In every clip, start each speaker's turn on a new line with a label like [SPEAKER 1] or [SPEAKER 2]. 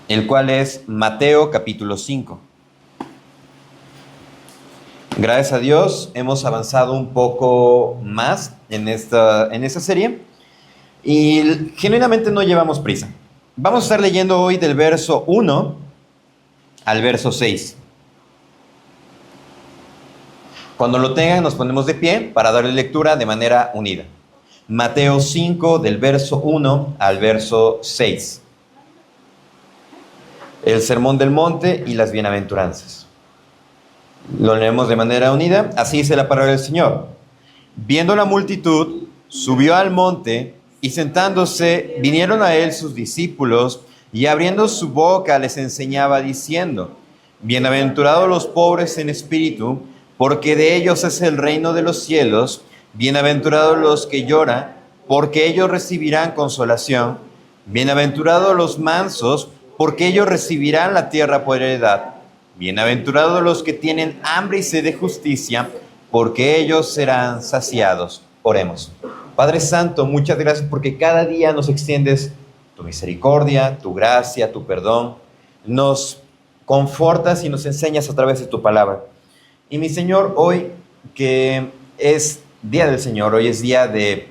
[SPEAKER 1] el cual es Mateo capítulo 5. Gracias a Dios hemos avanzado un poco más en esta serie y genuinamente no llevamos prisa. Vamos a estar leyendo hoy del verso 1 al verso 6. Cuando lo tengan nos ponemos de pie para darle lectura de manera unida. Mateo 5 del verso 1 al verso 6. El sermón del monte y las bienaventuranzas. Lo leemos de manera unida. Así dice la palabra del Señor. Viendo la multitud, subió al monte y sentándose, vinieron a él sus discípulos y abriendo su boca les enseñaba diciendo: Bienaventurados los pobres en espíritu, porque de ellos es el reino de los cielos. Bienaventurados los que lloran, porque ellos recibirán consolación. Bienaventurados los mansos, porque ellos recibirán la tierra por heredad. Bienaventurados los que tienen hambre y sed de justicia, porque ellos serán saciados. Oremos. Padre Santo, muchas gracias porque cada día nos extiendes tu misericordia, tu gracia, tu perdón. Nos confortas y nos enseñas a través de tu palabra. Y mi Señor, hoy que es día del Señor, hoy es día de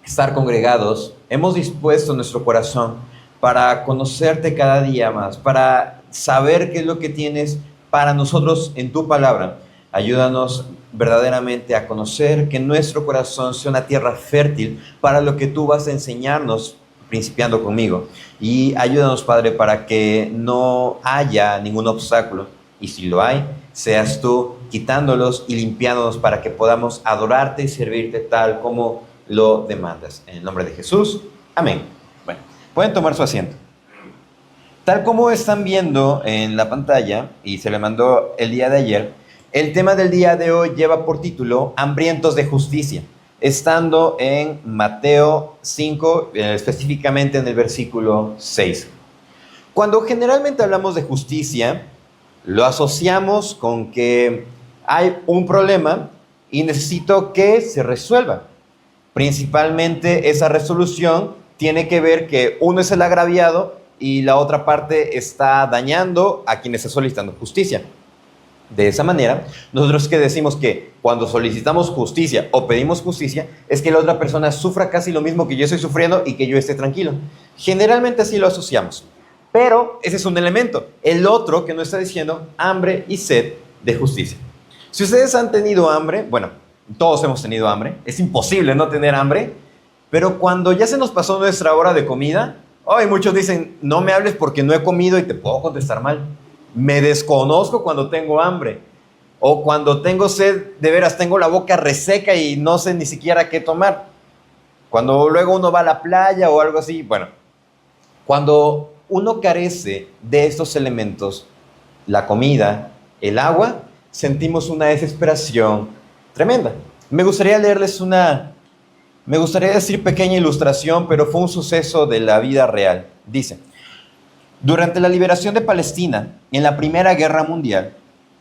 [SPEAKER 1] estar congregados, hemos dispuesto nuestro corazón para conocerte cada día más, para saber qué es lo que tienes para nosotros en tu palabra. Ayúdanos verdaderamente a conocer que nuestro corazón sea una tierra fértil para lo que tú vas a enseñarnos, principiando conmigo. Y ayúdanos, Padre, para que no haya ningún obstáculo. Y si lo hay, seas tú quitándolos y limpiándonos para que podamos adorarte y servirte tal como lo demandas. En el nombre de Jesús. Amén. Bueno, pueden tomar su asiento. Tal como están viendo en la pantalla, y se le mandó el día de ayer, el tema del día de hoy lleva por título Hambrientos de Justicia, estando en Mateo 5, específicamente en el versículo 6. Cuando generalmente hablamos de justicia, lo asociamos con que hay un problema y necesito que se resuelva. Principalmente esa resolución tiene que ver que uno es el agraviado y la otra parte está dañando a quien está solicitando justicia. De esa manera, nosotros que decimos que cuando solicitamos justicia o pedimos justicia, es que la otra persona sufra casi lo mismo que yo estoy sufriendo y que yo esté tranquilo. Generalmente así lo asociamos. Pero ese es un elemento. El otro que nos está diciendo hambre y sed de justicia. Si ustedes han tenido hambre, bueno, todos hemos tenido hambre, es imposible no tener hambre, pero cuando ya se nos pasó nuestra hora de comida, hoy muchos dicen, no me hables porque no he comido, y te puedo contestar mal. Me desconozco cuando tengo hambre. O cuando tengo sed, de veras tengo la boca reseca y no sé ni siquiera qué tomar. Cuando luego uno va a la playa o algo así, bueno. Cuando uno carece de estos elementos, la comida, el agua, sentimos una desesperación tremenda. Me gustaría decir pequeña ilustración, pero fue un suceso de la vida real. Dice, durante la liberación de Palestina, en la Primera Guerra Mundial,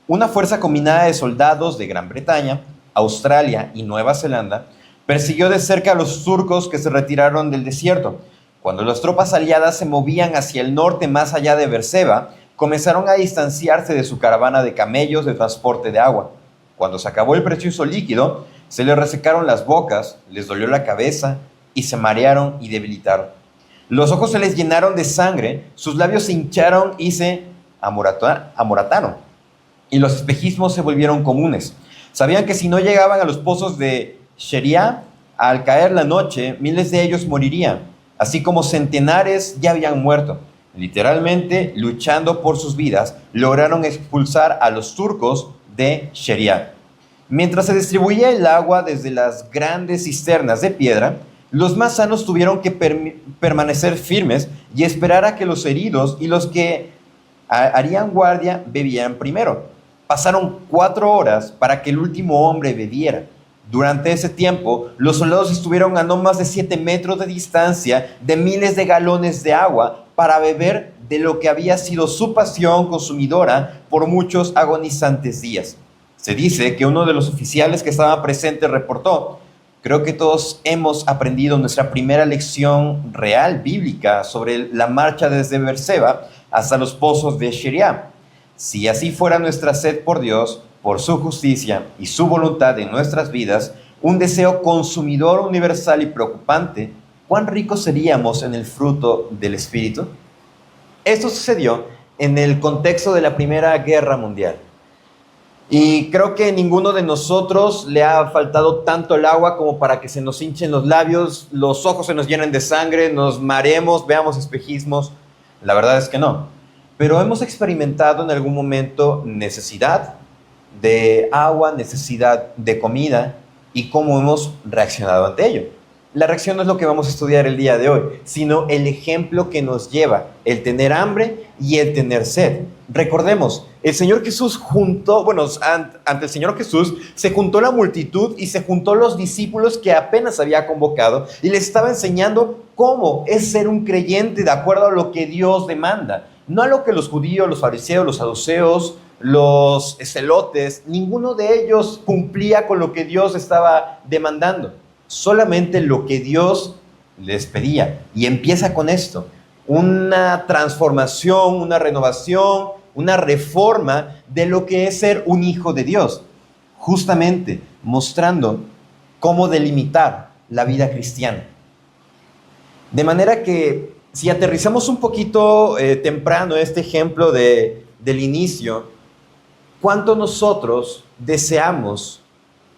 [SPEAKER 1] una fuerza combinada de soldados de Gran Bretaña, Australia y Nueva Zelanda persiguió de cerca a los turcos que se retiraron del desierto. Cuando las tropas aliadas se movían hacia el norte más allá de Beerseba, comenzaron a distanciarse de su caravana de camellos de transporte de agua. Cuando se acabó el precioso líquido, se les resecaron las bocas, les dolió la cabeza y se marearon y debilitaron. Los ojos se les llenaron de sangre, sus labios se hincharon y se amorataron, y los espejismos se volvieron comunes. Sabían que si no llegaban a los pozos de Sheria, al caer la noche, miles de ellos morirían, así como centenares ya habían muerto. Literalmente, luchando por sus vidas, lograron expulsar a los turcos de Sheria. Mientras se distribuía el agua desde las grandes cisternas de piedra, los más sanos tuvieron que permanecer firmes y esperar a que los heridos y los que harían guardia bebieran primero. Pasaron 4 horas para que el último hombre bebiera. Durante ese tiempo, los soldados estuvieron a no más de 7 metros de distancia de miles de galones de agua para beber de lo que había sido su pasión consumidora por muchos agonizantes días. Se dice que uno de los oficiales que estaba presente reportó: Creo que todos hemos aprendido nuestra primera lección real bíblica sobre la marcha desde Beerseba hasta los pozos de Sheriam. Si así fuera nuestra sed por Dios, por su justicia y su voluntad en nuestras vidas, un deseo consumidor, universal y preocupante, ¿cuán ricos seríamos en el fruto del Espíritu? Esto sucedió en el contexto de la Primera Guerra Mundial. Y creo que ninguno de nosotros le ha faltado tanto el agua como para que se nos hinchen los labios, los ojos se nos llenen de sangre, nos mareemos, veamos espejismos. La verdad es que no. Pero hemos experimentado en algún momento necesidad de agua, necesidad de comida y cómo hemos reaccionado ante ello. La reacción no es lo que vamos a estudiar el día de hoy, sino el ejemplo que nos lleva el tener hambre y el tener sed. Recordemos, el Señor Jesús ante el Señor Jesús se juntó la multitud y se juntó los discípulos que apenas había convocado y les estaba enseñando cómo es ser un creyente de acuerdo a lo que Dios demanda. No a lo que los judíos, los fariseos, los saduceos, los celotes, ninguno de ellos cumplía con lo que Dios estaba demandando. Solamente lo que Dios les pedía. Y empieza con esto, una transformación, una renovación, una reforma de lo que es ser un hijo de Dios. Justamente mostrando cómo delimitar la vida cristiana. De manera que si aterrizamos un poquito temprano este ejemplo del inicio, ¿cuánto nosotros deseamos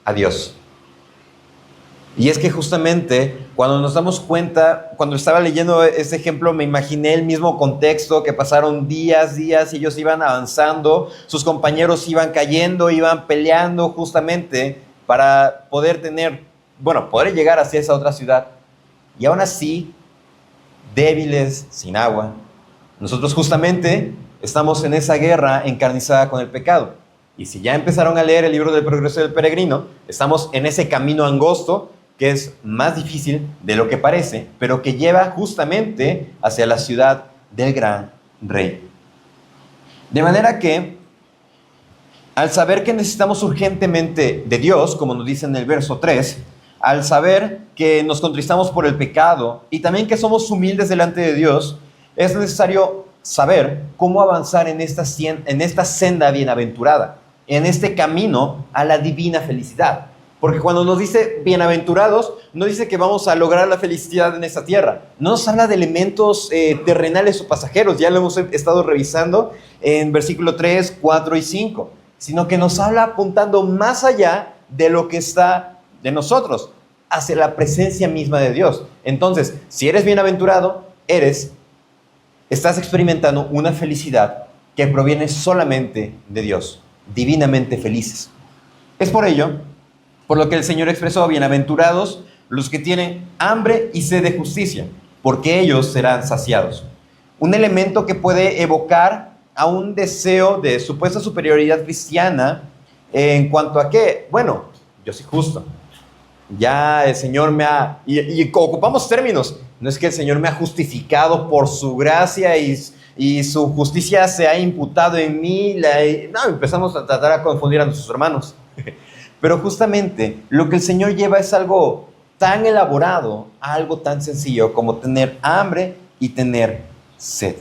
[SPEAKER 1] a Dios? Y es que justamente cuando nos damos cuenta, cuando estaba leyendo este ejemplo, me imaginé el mismo contexto, que pasaron días, y ellos iban avanzando, sus compañeros iban cayendo, iban peleando justamente para poder poder llegar hacia esa otra ciudad. Y aún así, débiles, sin agua, nosotros justamente estamos en esa guerra encarnizada con el pecado. Y si ya empezaron a leer el libro del Progreso del Peregrino, estamos en ese camino angosto que es más difícil de lo que parece, pero que lleva justamente hacia la ciudad del gran rey. De manera que, al saber que necesitamos urgentemente de Dios, como nos dice en el verso 3, al saber que nos contristamos por el pecado y también que somos humildes delante de Dios, es necesario saber cómo avanzar en esta senda bienaventurada, en este camino a la divina felicidad. Porque cuando nos dice bienaventurados, no dice que vamos a lograr la felicidad en esta tierra. No nos habla de elementos terrenales o pasajeros, ya lo hemos estado revisando en versículo 3, 4 y 5, sino que nos habla apuntando más allá de lo que está de nosotros, hacia la presencia misma de Dios. Entonces, si eres bienaventurado, estás experimentando una felicidad que proviene solamente de Dios, divinamente felices. Es por ello, por lo que el Señor expresó: bienaventurados los que tienen hambre y sed de justicia, porque ellos serán saciados. Un elemento que puede evocar a un deseo de supuesta superioridad cristiana en cuanto a que, yo soy justo. Ya el Señor y ocupamos términos, no es que el Señor me ha justificado por su gracia y su justicia se ha imputado en mí. Empezamos a tratar a confundir a nuestros hermanos. Pero justamente lo que el Señor lleva es algo tan elaborado, algo tan sencillo como tener hambre y tener sed.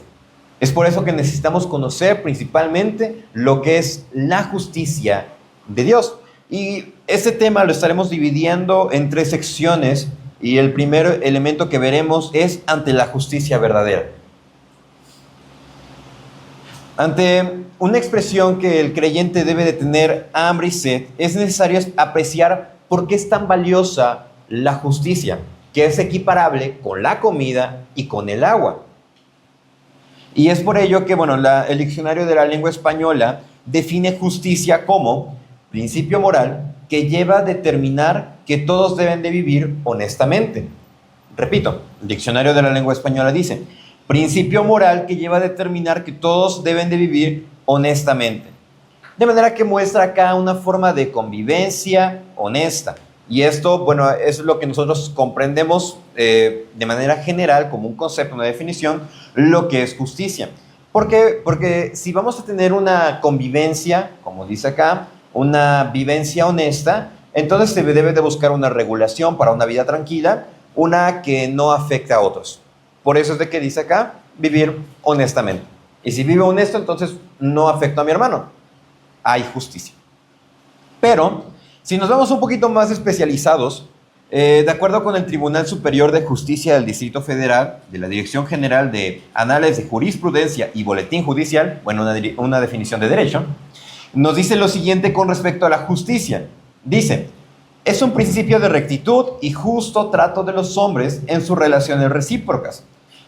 [SPEAKER 1] Es por eso que necesitamos conocer principalmente lo que es la justicia de Dios. Y este tema lo estaremos dividiendo en 3 secciones, y el primer elemento que veremos es ante la justicia verdadera. Ante una expresión que el creyente debe de tener hambre y sed, es necesario apreciar por qué es tan valiosa la justicia, que es equiparable con la comida y con el agua. Y es por ello que el diccionario de la lengua española define justicia como principio moral que lleva a determinar que todos deben de vivir honestamente. Repito, el diccionario de la lengua española dice: principio moral que lleva a determinar que todos deben de vivir honestamente. De manera que muestra acá una forma de convivencia honesta. Y esto, es lo que nosotros comprendemos de manera general como un concepto, una definición, lo que es justicia. ¿Por qué? Porque si vamos a tener una convivencia, como dice acá, una vivencia honesta, Entonces se debe de buscar una regulación para una vida tranquila, una que no afecte a otros. Por eso es de que dice acá, vivir honestamente. Y si vive honesto, entonces no afecta a mi hermano. Hay justicia. Pero, si nos vamos un poquito más especializados, de acuerdo con el Tribunal Superior de Justicia del Distrito Federal, de la Dirección General de Anales de Jurisprudencia y Boletín Judicial, bueno, una definición de derecho, nos dice lo siguiente con respecto a la justicia. Dice, es un principio de rectitud y justo trato de los hombres en sus relaciones recíprocas.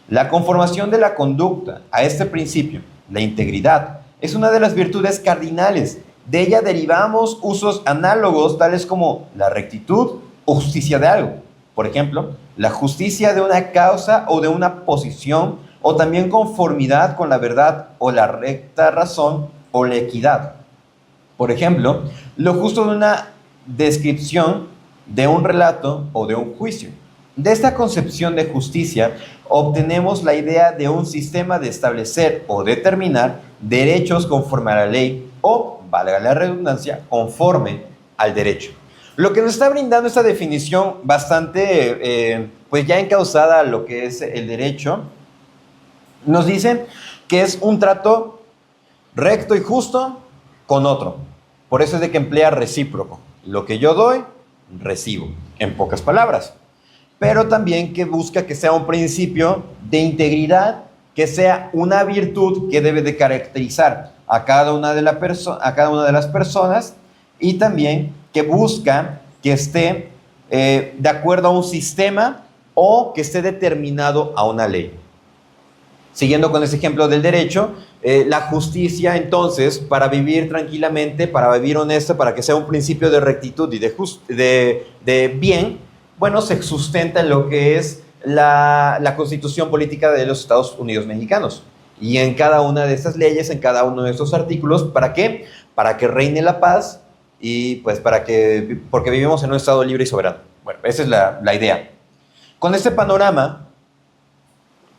[SPEAKER 1] La conformación de la conducta a este principio, la integridad, es una de las virtudes cardinales. De ella derivamos usos análogos tales como la rectitud o justicia de algo. Por ejemplo, la justicia de una causa o de una posición, o también conformidad con la verdad o la recta razón o la equidad. Por ejemplo, lo justo de una descripción de un relato o de un juicio. De esta concepción de justicia obtenemos la idea de un sistema de establecer o determinar derechos conforme a la ley o, valga la redundancia, conforme al derecho. Lo que nos está brindando esta definición bastante, pues ya encauzada a lo que es el derecho, nos dice que es un trato recto y justo con otro. Por eso es de que emplea recíproco. Lo que yo doy, recibo, en pocas palabras. Pero también que busca que sea un principio de integridad, que sea una virtud que debe de caracterizar a cada una de las personas, y también que busca que esté de acuerdo a un sistema o que esté determinado a una ley. Siguiendo con ese ejemplo del derecho, la justicia, entonces, para vivir tranquilamente, para vivir honesto, para que sea un principio de rectitud y de bien, bueno, se sustenta en lo que es la Constitución Política de los Estados Unidos Mexicanos. Y en cada una de estas leyes, en cada uno de estos artículos, ¿para qué? Para que reine la paz y pues porque vivimos en un Estado libre y soberano. Bueno, esa es la idea. Con este panorama,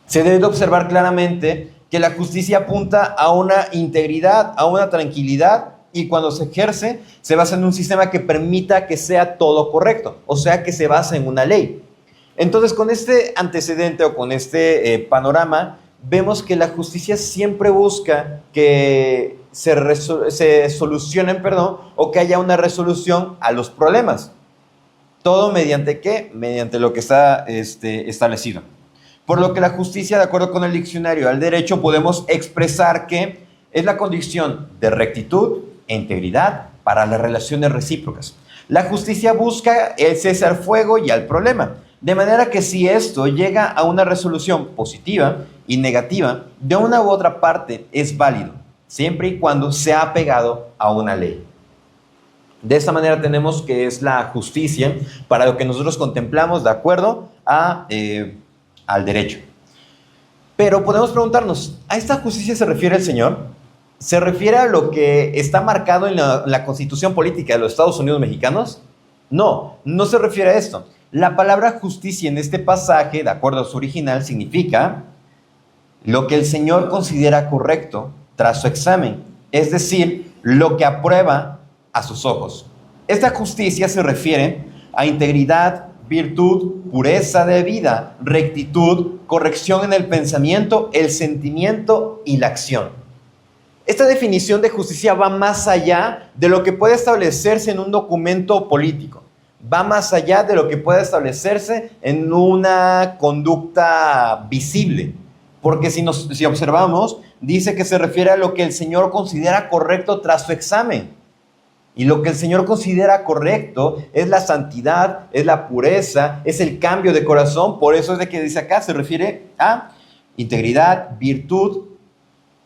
[SPEAKER 1] se debe de observar claramente que la justicia apunta a una integridad, a una tranquilidad, y cuando se ejerce, se basa en un sistema que permita que sea todo correcto, o sea, que se basa en una ley. Entonces, con este antecedente o con este panorama, vemos que la justicia siempre busca que se solucionen, o que haya una resolución a los problemas. ¿Todo mediante qué? Mediante lo que está establecido. Por lo que la justicia, de acuerdo con el diccionario del derecho, podemos expresar que es la condición de rectitud e integridad para las relaciones recíprocas. La justicia busca el cese al fuego y al problema, de manera que si esto llega a una resolución positiva y negativa, de una u otra parte es válido, siempre y cuando sea apegado a una ley. De esta manera tenemos que es la justicia para lo que nosotros contemplamos de acuerdo al derecho. Pero podemos preguntarnos, ¿a esta justicia se refiere el Señor? ¿Se refiere a lo que está marcado en la Constitución Política de los Estados Unidos Mexicanos? No, no se refiere a esto. La palabra justicia en este pasaje, de acuerdo a su original, significa lo que el Señor considera correcto tras su examen, es decir, lo que aprueba a sus ojos. Esta justicia se refiere a integridad, virtud, pureza de vida, rectitud, corrección en el pensamiento, el sentimiento y la acción. Esta definición de justicia va más allá de lo que puede establecerse en un documento político. Va más allá de lo que puede establecerse en una conducta visible. Porque si observamos, dice que se refiere a lo que el Señor considera correcto tras su examen. Y lo que el Señor considera correcto es la santidad, es la pureza, es el cambio de corazón. Por eso es de que dice acá, se refiere a integridad, virtud,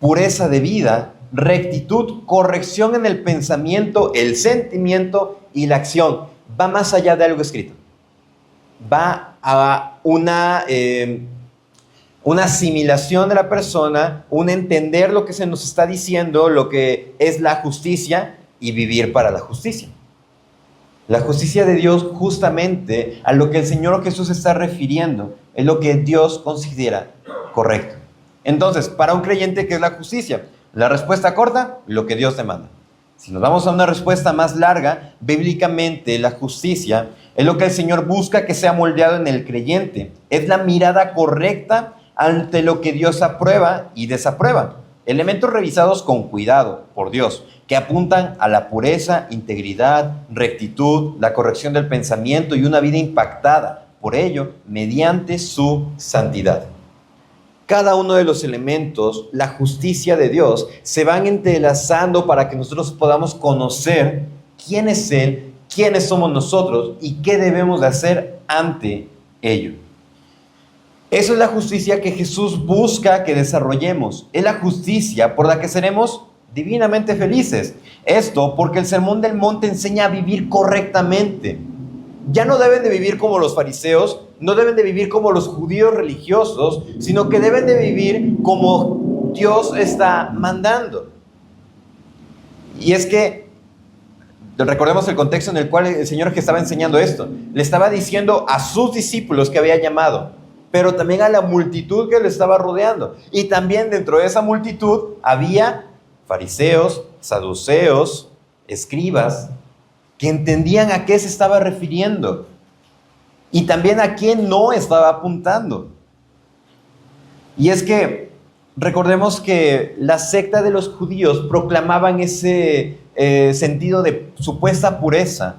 [SPEAKER 1] pureza de vida, rectitud, corrección en el pensamiento, el sentimiento y la acción. Va más allá de algo escrito. Va a una asimilación de la persona, un entender lo que se nos está diciendo, lo que es la justicia y vivir para la justicia. La justicia de Dios, justamente a lo que el Señor Jesús está refiriendo, es lo que Dios considera correcto. Entonces, para un creyente, ¿qué es la justicia? La respuesta corta, lo que Dios demanda. Si nos vamos a una respuesta más larga, bíblicamente la justicia es lo que el Señor busca que sea moldeado en el creyente. Es la mirada correcta ante lo que Dios aprueba y desaprueba. Elementos revisados con cuidado por Dios, que apuntan a la pureza, integridad, rectitud, la corrección del pensamiento y una vida impactada por ello mediante su santidad. Cada uno de los elementos, la justicia de Dios, se van entrelazando para que nosotros podamos conocer quién es Él, quiénes somos nosotros y qué debemos de hacer ante ello. Eso es la justicia que Jesús busca que desarrollemos. Es la justicia por la que seremos divinamente felices. Esto porque el Sermón del Monte enseña a vivir correctamente. Ya no deben de vivir como los fariseos, no deben de vivir como los judíos religiosos, sino que deben de vivir como Dios está mandando. Y es que, recordemos el contexto en el cual el Señor que estaba enseñando esto, le estaba diciendo a sus discípulos que había llamado, pero también a la multitud que le estaba rodeando. Y también dentro de esa multitud había fariseos, saduceos, escribas, que entendían a qué se estaba refiriendo y también a quién no estaba apuntando. Y es que recordemos que la secta de los judíos proclamaban ese sentido de supuesta pureza,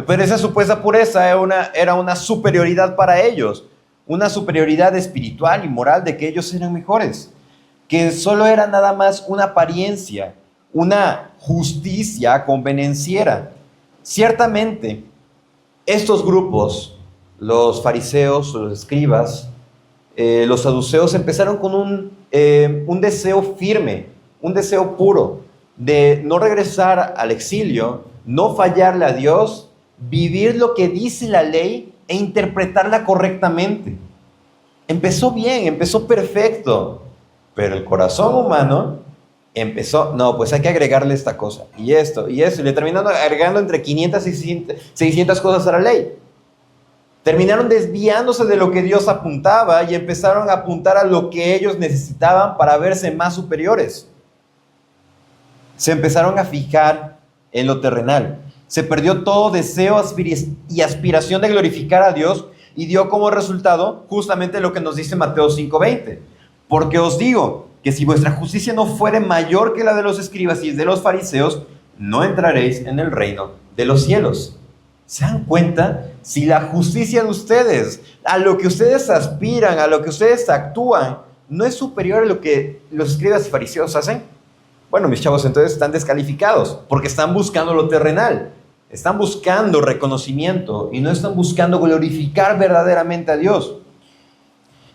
[SPEAKER 1] pero esa supuesta pureza era una superioridad para ellos, una superioridad espiritual y moral de que ellos eran mejores, que solo era nada más una apariencia, una justicia convenenciera. Ciertamente, estos grupos, los fariseos, los escribas, los saduceos, empezaron con un deseo firme, un deseo puro, de no regresar al exilio, no fallarle a Dios, vivir lo que dice la ley e interpretarla correctamente. Empezó bien, empezó perfecto, pero el corazón humano empezó, no, pues hay que agregarle esta cosa, y esto, y le terminaron agregando entre 500 y 600 cosas a la ley. Terminaron desviándose de lo que Dios apuntaba y empezaron a apuntar a lo que ellos necesitaban para verse más superiores. Se empezaron a fijar en lo terrenal. Se perdió todo deseo y aspiración de glorificar a Dios y dio como resultado justamente lo que nos dice Mateo 5:20. Porque os digo que si vuestra justicia no fuere mayor que la de los escribas y de los fariseos, no entraréis en el reino de los cielos. ¿Se dan cuenta? Si la justicia de ustedes, a lo que ustedes aspiran, a lo que ustedes actúan, no es superior a lo que los escribas y fariseos hacen, bueno, mis chavos, entonces están descalificados, porque están buscando lo terrenal, están buscando reconocimiento y no están buscando glorificar verdaderamente a Dios.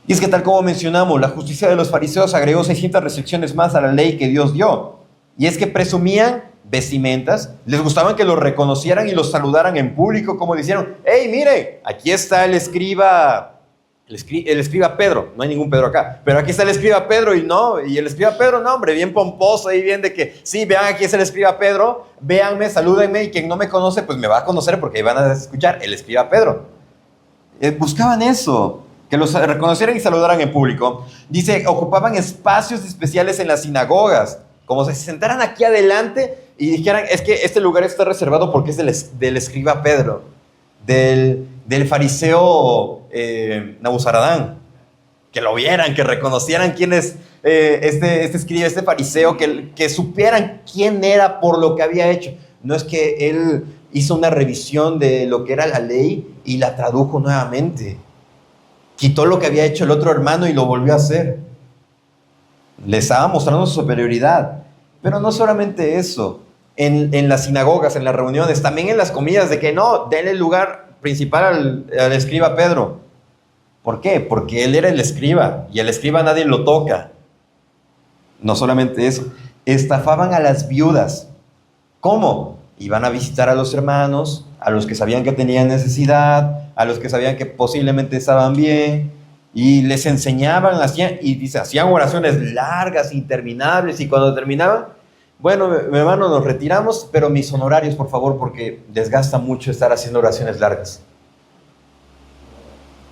[SPEAKER 1] Y es que tal como mencionamos, la justicia de los fariseos agregó 600 restricciones más a la ley que Dios dio. Y es que presumían vestimentas, les gustaban que los reconocieran y los saludaran en público, como dijeron, hey, mire, aquí está el escriba Pedro, no hay ningún Pedro acá, pero aquí está el escriba Pedro y el escriba Pedro, no hombre, bien pomposo y bien de que, sí, vean, aquí es el escriba Pedro, véanme, salúdenme y quien no me conoce, pues me va a conocer porque ahí van a escuchar el escriba Pedro. Buscaban eso, que los reconocieran y saludaran en público. Dice, ocupaban espacios especiales en las sinagogas, como si se sentaran aquí adelante y dijeran, es que este lugar está reservado porque es del escriba Pedro, del fariseo Nabuzaradán, que lo vieran, que reconocieran quién es este escriba, este fariseo, que supieran quién era por lo que había hecho. No es que él hizo una revisión de lo que era la ley y la tradujo nuevamente. Quitó lo que había hecho el otro hermano y lo volvió a hacer. Le estaba mostrando su superioridad. Pero no solamente eso. En las sinagogas, en las reuniones, también en las comidas, de que no, denle el lugar principal al escriba Pedro. ¿Por qué? Porque él era el escriba y el escriba nadie lo toca. No solamente eso, estafaban a las viudas. ¿Cómo? Iban a visitar a los hermanos, a los que sabían que tenían necesidad, a los que sabían que posiblemente estaban bien, y les enseñaban, hacían oraciones largas, interminables, y cuando terminaban, bueno, mi hermano, nos retiramos, pero mis honorarios, por favor, porque desgasta mucho estar haciendo oraciones largas.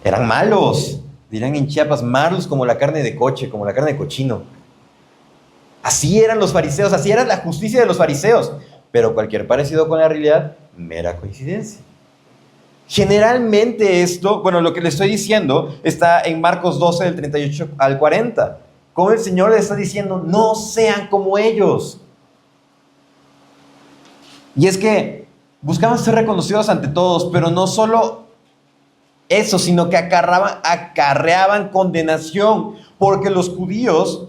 [SPEAKER 1] Eran malos, dirán en Chiapas, malos como la carne de coche, como la carne de cochino. Así eran los fariseos, así era la justicia de los fariseos. pero cualquier parecido con la realidad, mera coincidencia. Generalmente esto, bueno, lo que le estoy diciendo está en Marcos 12, del 38 al 40. Como el Señor le está diciendo, no sean como ellos. Y es que buscaban ser reconocidos ante todos, pero no solo eso, sino que acarreaban condenación, porque los judíos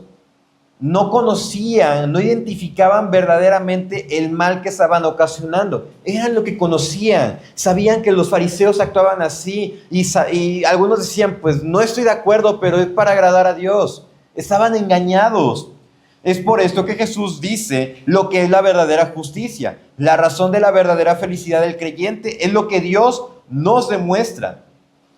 [SPEAKER 1] no conocían, no identificaban verdaderamente el mal que estaban ocasionando. Eran lo que conocían. Sabían que los fariseos actuaban así y algunos decían, pues no estoy de acuerdo, pero es para agradar a Dios. Estaban engañados. Es por esto que Jesús dice lo que es la verdadera justicia. La razón de la verdadera felicidad del creyente es lo que Dios nos demuestra,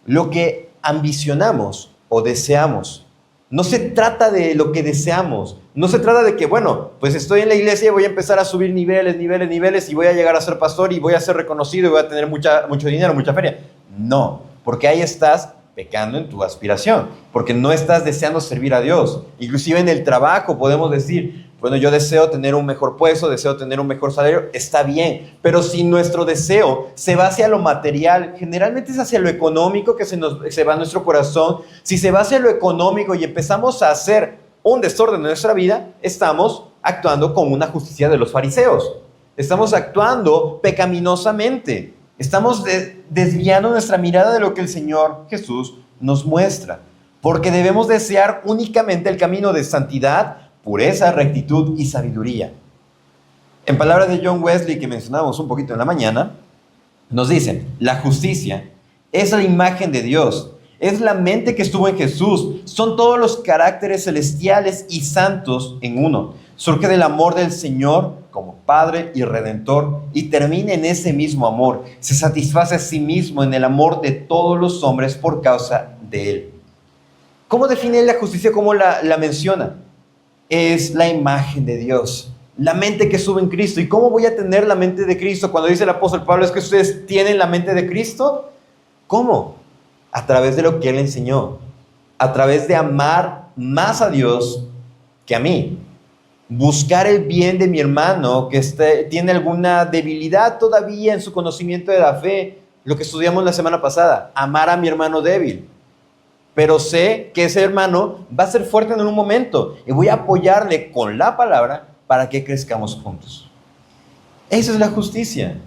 [SPEAKER 1] lo que ambicionamos o deseamos. No se trata de lo que deseamos. No se trata de que, bueno, pues estoy en la iglesia y voy a empezar a subir niveles y voy a llegar a ser pastor y voy a ser reconocido y voy a tener mucho dinero, mucha feria. No, porque ahí estás pecando en tu aspiración, porque no estás deseando servir a Dios. Inclusive en el trabajo podemos decir, bueno, yo deseo tener un mejor puesto, deseo tener un mejor salario, está bien, pero si nuestro deseo se va hacia lo material, generalmente es hacia lo económico que se va a nuestro corazón. Si se va hacia lo económico y empezamos a hacer un desorden en nuestra vida, estamos actuando con una justicia de los fariseos. Estamos actuando pecaminosamente. Estamos desviando nuestra mirada de lo que el Señor Jesús nos muestra, porque debemos desear únicamente el camino de santidad, pureza, rectitud y sabiduría. En palabras de John Wesley, que mencionamos un poquito en la mañana, nos dice, la justicia es la imagen de Dios, es la mente que estuvo en Jesús, son todos los caracteres celestiales y santos en uno. Surge del amor del Señor como Padre y Redentor y termina en ese mismo amor. Se satisface a sí mismo en el amor de todos los hombres por causa de Él. ¿Cómo define la justicia? ¿Cómo la menciona? Es la imagen de Dios, la mente que sube en Cristo. ¿Y cómo voy a tener la mente de Cristo? Cuando dice el apóstol Pablo, ¿es que ustedes tienen la mente de Cristo? ¿Cómo? A través de lo que Él enseñó, a través de amar más a Dios que a mí. Buscar el bien de mi hermano que tiene alguna debilidad todavía en su conocimiento de la fe, lo que estudiamos la semana pasada, amar a mi hermano débil. Pero sé que ese hermano va a ser fuerte en un momento y voy a apoyarle con la palabra para que crezcamos juntos. Esa es la justicia.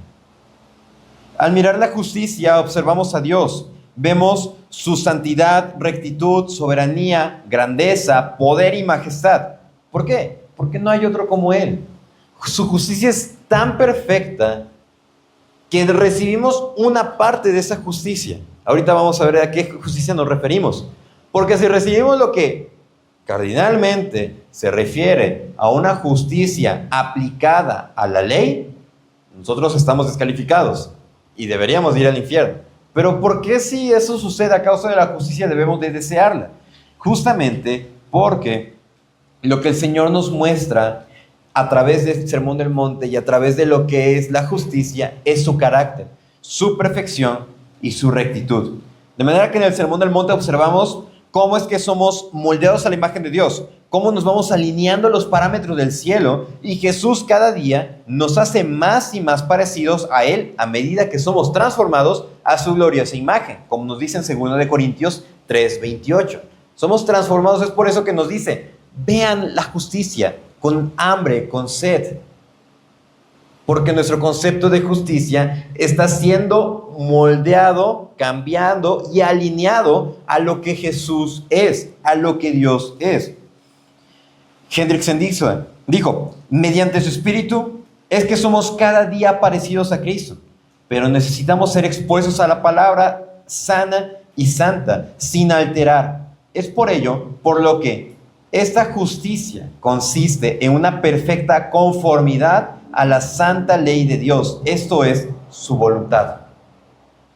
[SPEAKER 1] Al mirar la justicia observamos a Dios, vemos su santidad, rectitud, soberanía, grandeza, poder y majestad. ¿Por qué? Porque no hay otro como Él. Su justicia es tan perfecta que recibimos una parte de esa justicia. Ahorita vamos a ver a qué justicia nos referimos. Porque si recibimos lo que cardinalmente se refiere a una justicia aplicada a la ley, nosotros estamos descalificados y deberíamos ir al infierno. Pero ¿por qué si eso sucede a causa de la justicia debemos de desearla? Justamente porque lo que el Señor nos muestra a través del Sermón del Monte y a través de lo que es la justicia es su carácter, su perfección y su rectitud. De manera que en el Sermón del Monte observamos cómo es que somos moldeados a la imagen de Dios, cómo nos vamos alineando a los parámetros del cielo y Jesús cada día nos hace más y más parecidos a Él a medida que somos transformados a su gloriosa imagen, como nos dice en 2 Corintios 3:28. Somos transformados, es por eso que nos dice, vean la justicia con hambre, con sed. Porque nuestro concepto de justicia está siendo moldeado, cambiando y alineado a lo que Jesús es, a lo que Dios es. Hendrickson dijo, mediante su espíritu es que somos cada día parecidos a Cristo, pero necesitamos ser expuestos a la palabra sana y santa, sin alterar. Es por ello, por lo que esta justicia consiste en una perfecta conformidad a la santa ley de Dios, esto es, su voluntad.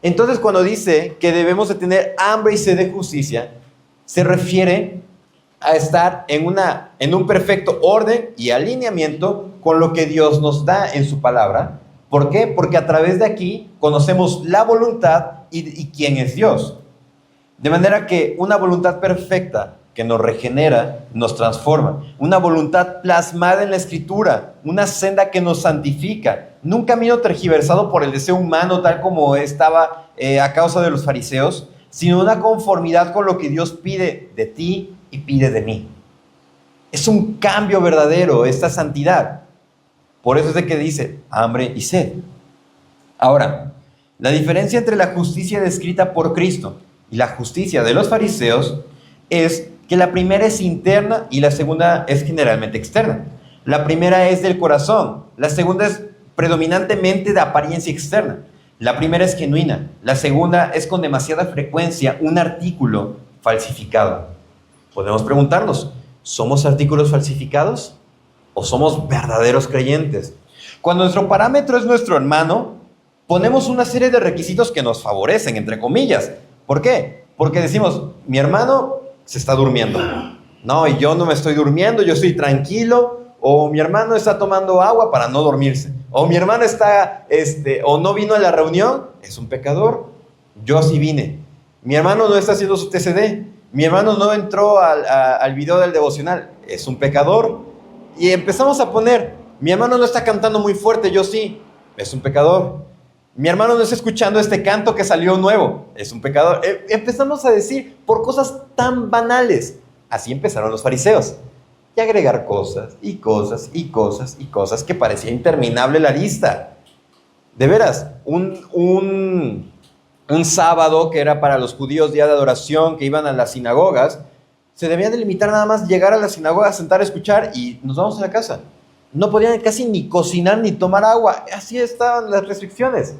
[SPEAKER 1] Entonces, cuando dice que debemos de tener hambre y sed de justicia, se refiere a estar en un perfecto orden y alineamiento con lo que Dios nos da en su palabra. ¿Por qué? Porque a través de aquí conocemos la voluntad y quién es Dios. De manera que una voluntad perfecta que nos regenera, nos transforma. Una voluntad plasmada en la Escritura, una senda que nos santifica, no un camino tergiversado por el deseo humano tal como estaba a causa de los fariseos, sino una conformidad con lo que Dios pide de ti y pide de mí. Es un cambio verdadero, esta santidad. Por eso es de que dice hambre y sed. Ahora, la diferencia entre la justicia descrita por Cristo y la justicia de los fariseos es que la primera es interna y la segunda es generalmente externa. La primera es del corazón, la segunda es predominantemente de apariencia externa. La primera es genuina, la segunda es con demasiada frecuencia un artículo falsificado. Podemos preguntarnos, ¿somos artículos falsificados o somos verdaderos creyentes? Cuando nuestro parámetro es nuestro hermano, ponemos una serie de requisitos que nos favorecen, entre comillas. ¿Por qué? Porque decimos, mi hermano se está durmiendo. No, y yo no me estoy durmiendo, yo estoy tranquilo. O mi hermano está tomando agua para no dormirse. O mi hermano está, o no vino a la reunión, es un pecador. Yo sí vine. Mi hermano no está haciendo su TCD. Mi hermano no entró al video del devocional, es un pecador. Y empezamos a poner, mi hermano no está cantando muy fuerte, yo sí, es un pecador. Mi hermano no está escuchando este canto que salió nuevo, es un pecador. Empezamos a decir por cosas tan banales. Así empezaron los fariseos. Y agregar cosas, y cosas, y cosas, y cosas, que parecía interminable la lista. De veras, un sábado que era para los judíos día de adoración, que iban a las sinagogas, se debían de limitar nada más llegar a la sinagoga, sentar a escuchar y nos vamos a la casa. No podían casi ni cocinar ni tomar agua, así estaban las restricciones.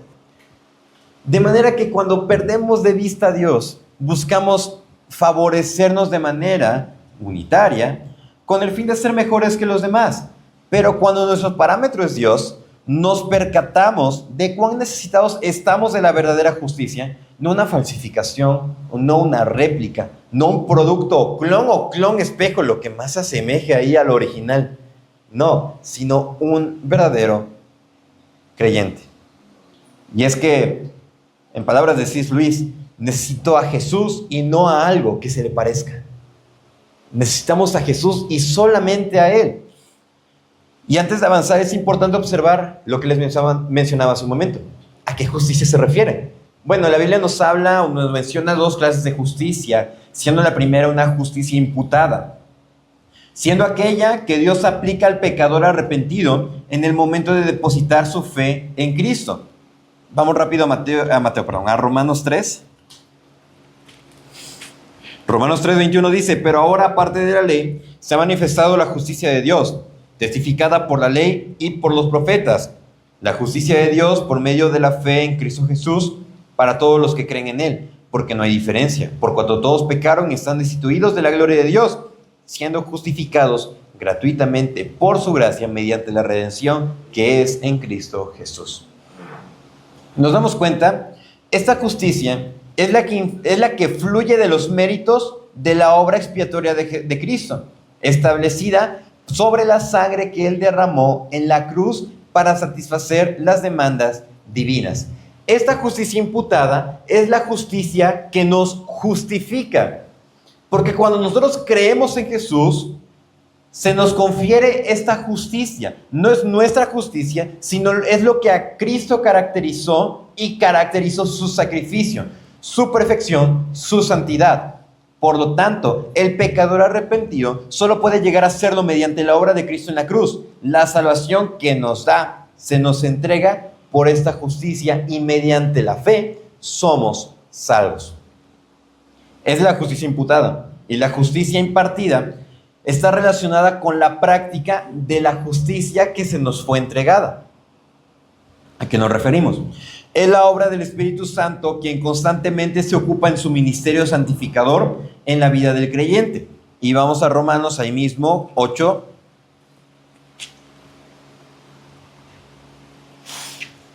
[SPEAKER 1] De manera que cuando perdemos de vista a Dios, buscamos favorecernos de manera unitaria, con el fin de ser mejores que los demás. Pero cuando nuestro parámetro es Dios, nos percatamos de cuán necesitados estamos de la verdadera justicia, no una falsificación, no una réplica, no un producto o clon espejo, lo que más se asemeje ahí al original. No, sino un verdadero creyente. Y es que, en palabras de C.S. Lewis, necesito a Jesús y no a algo que se le parezca. Necesitamos a Jesús y solamente a Él. Y antes de avanzar es importante observar lo que les mencionaba hace un momento. ¿A qué justicia se refiere? Bueno, la Biblia nos habla o nos menciona dos clases de justicia, siendo la primera una justicia imputada, siendo aquella que Dios aplica al pecador arrepentido en el momento de depositar su fe en Cristo. Vamos rápido a Romanos 3. Romanos 3:21 dice, pero ahora aparte de la ley, se ha manifestado la justicia de Dios, testificada por la ley y por los profetas, la justicia de Dios por medio de la fe en Cristo Jesús, para todos los que creen en Él, porque no hay diferencia, por cuanto todos pecaron y están destituidos de la gloria de Dios, siendo justificados gratuitamente por su gracia mediante la redención que es en Cristo Jesús. Nos damos cuenta, esta justicia es la que fluye de los méritos de la obra expiatoria de Cristo, establecida sobre la sangre que Él derramó en la cruz para satisfacer las demandas divinas. Esta justicia imputada es la justicia que nos justifica, porque cuando nosotros creemos en Jesús, se nos confiere esta justicia. No es nuestra justicia, sino es lo que a Cristo caracterizó y caracterizó su sacrificio, su perfección, su santidad. Por lo tanto, el pecador arrepentido solo puede llegar a hacerlo mediante la obra de Cristo en la cruz. La salvación que nos da, se nos entrega por esta justicia y mediante la fe somos salvos. Es la justicia imputada, y la justicia impartida está relacionada con la práctica de la justicia que se nos fue entregada. ¿A qué nos referimos? Es la obra del Espíritu Santo quien constantemente se ocupa en su ministerio santificador en la vida del creyente. Y vamos a Romanos ahí mismo, 8.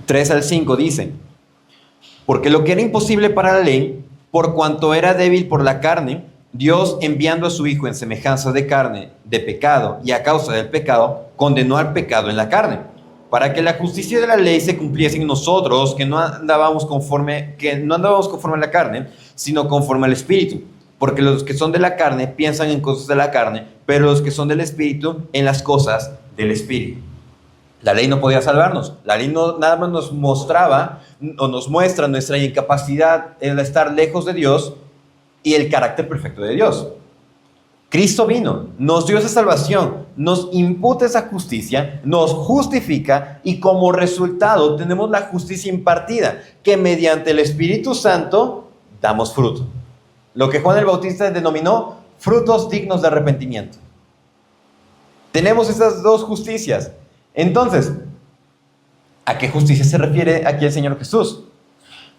[SPEAKER 1] 3 al 5 dice, porque lo que era imposible para la ley, por cuanto era débil por la carne, Dios, enviando a su Hijo en semejanza de carne, de pecado, y a causa del pecado, condenó al pecado en la carne, para que la justicia de la ley se cumpliese en nosotros, que no andábamos conforme a la carne, sino conforme al Espíritu. Porque los que son de la carne piensan en cosas de la carne, pero los que son del Espíritu en las cosas del Espíritu. La ley no podía salvarnos. La ley no, nada más nos mostraba o nos muestra nuestra incapacidad en estar lejos de Dios y el carácter perfecto de Dios. Cristo vino, nos dio esa salvación, nos imputa esa justicia, nos justifica y como resultado tenemos la justicia impartida, que mediante el Espíritu Santo damos fruto. Lo que Juan el Bautista denominó frutos dignos de arrepentimiento. Tenemos esas dos justicias. Entonces, ¿a qué justicia se refiere aquí el Señor Jesús?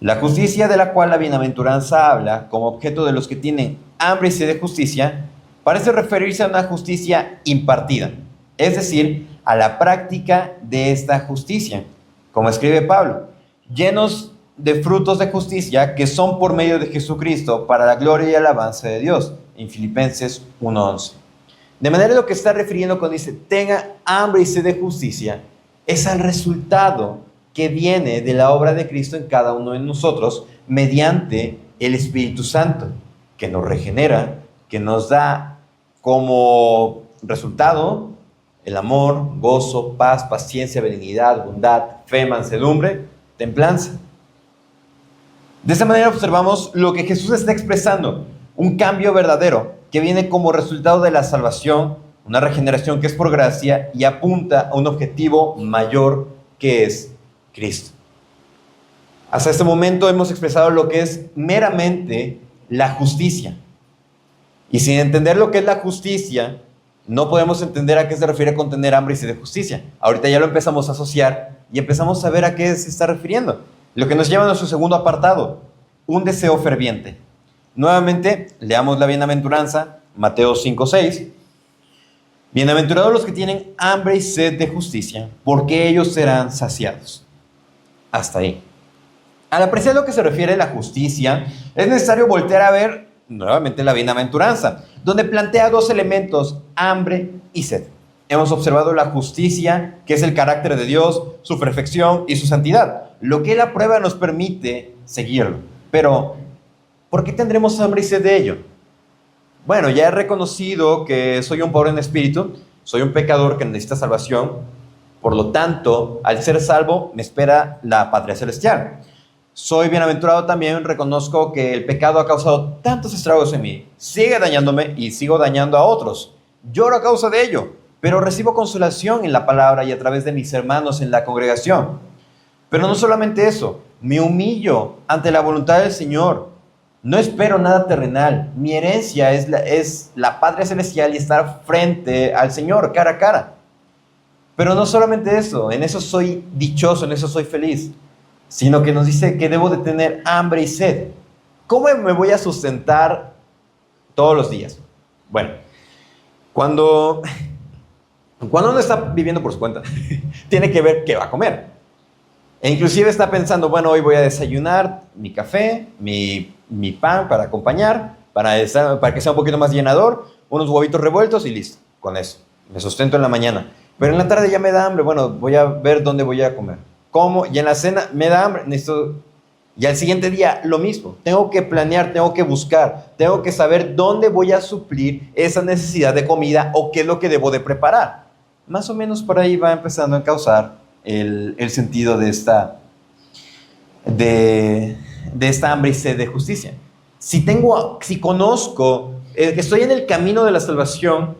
[SPEAKER 1] La justicia de la cual la bienaventuranza habla como objeto de los que tienen hambre y sed de justicia, parece referirse a una justicia impartida, es decir, a la práctica de esta justicia. Como escribe Pablo, llenos de frutos de justicia que son por medio de Jesucristo para la gloria y alabanza de Dios, en Filipenses 1:11. De manera lo que está refiriendo cuando dice, tenga hambre y sed de justicia, es al resultado que viene de la obra de Cristo en cada uno de nosotros mediante el Espíritu Santo, que nos regenera, que nos da como resultado el amor, gozo, paz, paciencia, benignidad, bondad, fe, mansedumbre, templanza. De esta manera observamos lo que Jesús está expresando, un cambio verdadero que viene como resultado de la salvación, una regeneración que es por gracia y apunta a un objetivo mayor que es Cristo. Hasta este momento hemos expresado lo que es meramente la justicia. Y sin entender lo que es la justicia, no podemos entender a qué se refiere con tener hambre y sed de justicia. Ahorita ya lo empezamos a asociar y empezamos a ver a qué se está refiriendo. Lo que nos lleva a nuestro segundo apartado, un deseo ferviente. Nuevamente, leamos la bienaventuranza, Mateo 5:6. Bienaventurados los que tienen hambre y sed de justicia, porque ellos serán saciados. Hasta ahí. Al apreciar lo que se refiere a la justicia, es necesario voltear a ver nuevamente la bienaventuranza, donde plantea dos elementos, hambre y sed. Hemos observado la justicia, que es el carácter de Dios, su perfección y su santidad. Lo que Él aprueba nos permite seguirlo. Pero, ¿por qué tendremos hambre y sed de ello? Bueno, ya he reconocido que soy un pobre en espíritu, soy un pecador que necesita salvación, por lo tanto, al ser salvo, me espera la patria celestial. Soy bienaventurado también, reconozco que el pecado ha causado tantos estragos en mí, sigue dañándome y sigo dañando a otros. Lloro a causa de ello, pero recibo consolación en la palabra y a través de mis hermanos en la congregación. Pero no solamente eso, me humillo ante la voluntad del Señor. No espero nada terrenal. Mi herencia es la patria celestial y estar frente al Señor, cara a cara. Pero no solamente eso, en eso soy dichoso, en eso soy feliz, sino que nos dice que debo de tener hambre y sed. ¿Cómo me voy a sustentar todos los días? Bueno, cuando uno está viviendo por su cuenta, tiene que ver qué va a comer. E inclusive está pensando, bueno, hoy voy a desayunar mi café, mi pan para acompañar, para que sea un poquito más llenador, unos huevitos revueltos y listo, con eso. Me sustento en la mañana. Pero en la tarde ya me da hambre, bueno, voy a ver dónde voy a comer. Como, y en la cena me da hambre, necesito. Y al siguiente día lo mismo, tengo que planear, tengo que buscar, tengo que saber dónde voy a suplir esa necesidad de comida o qué es lo que debo de preparar. Más o menos por ahí va empezando a causar el sentido de esta hambre y sed de justicia. Si conozco que estoy en el camino de la salvación,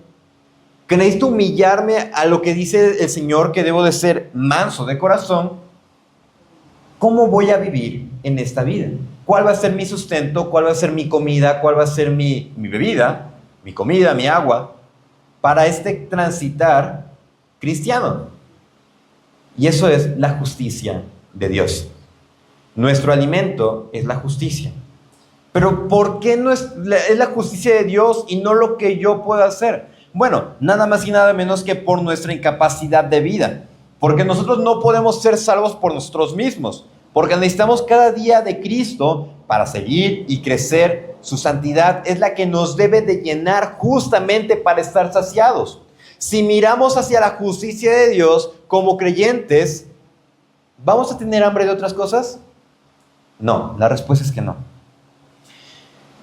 [SPEAKER 1] que necesito humillarme a lo que dice el Señor, que debo de ser manso de corazón, ¿cómo voy a vivir en esta vida? ¿Cuál va a ser mi sustento? ¿Cuál va a ser mi comida? ¿Cuál va a ser mi bebida? Mi comida, mi agua, para transitar cristiano. Y eso es la justicia de Dios. Nuestro alimento es la justicia. Pero ¿por qué no es la justicia de Dios y no lo que yo puedo hacer? Bueno, nada más y nada menos que por nuestra incapacidad de vida. Porque nosotros no podemos ser salvos por nosotros mismos. Porque necesitamos cada día de Cristo para seguir y crecer. Su santidad es la que nos debe de llenar justamente para estar saciados. Si miramos hacia la justicia de Dios como creyentes, ¿vamos a tener hambre de otras cosas? No, la respuesta es que no.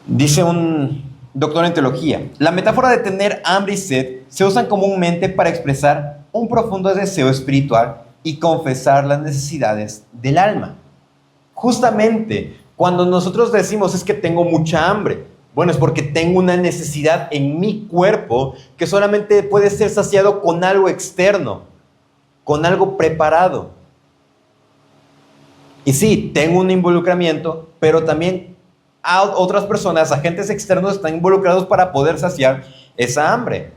[SPEAKER 1] Dice un doctor en teología. La metáfora de tener hambre y sed se usan comúnmente para expresar un profundo deseo espiritual y confesar las necesidades del alma. Justamente cuando nosotros decimos es que tengo mucha hambre, bueno, es porque tengo una necesidad en mi cuerpo que solamente puede ser saciado con algo externo, con algo preparado. Y sí, tengo un involucramiento, pero también a otras personas, agentes externos, están involucrados para poder saciar esa hambre.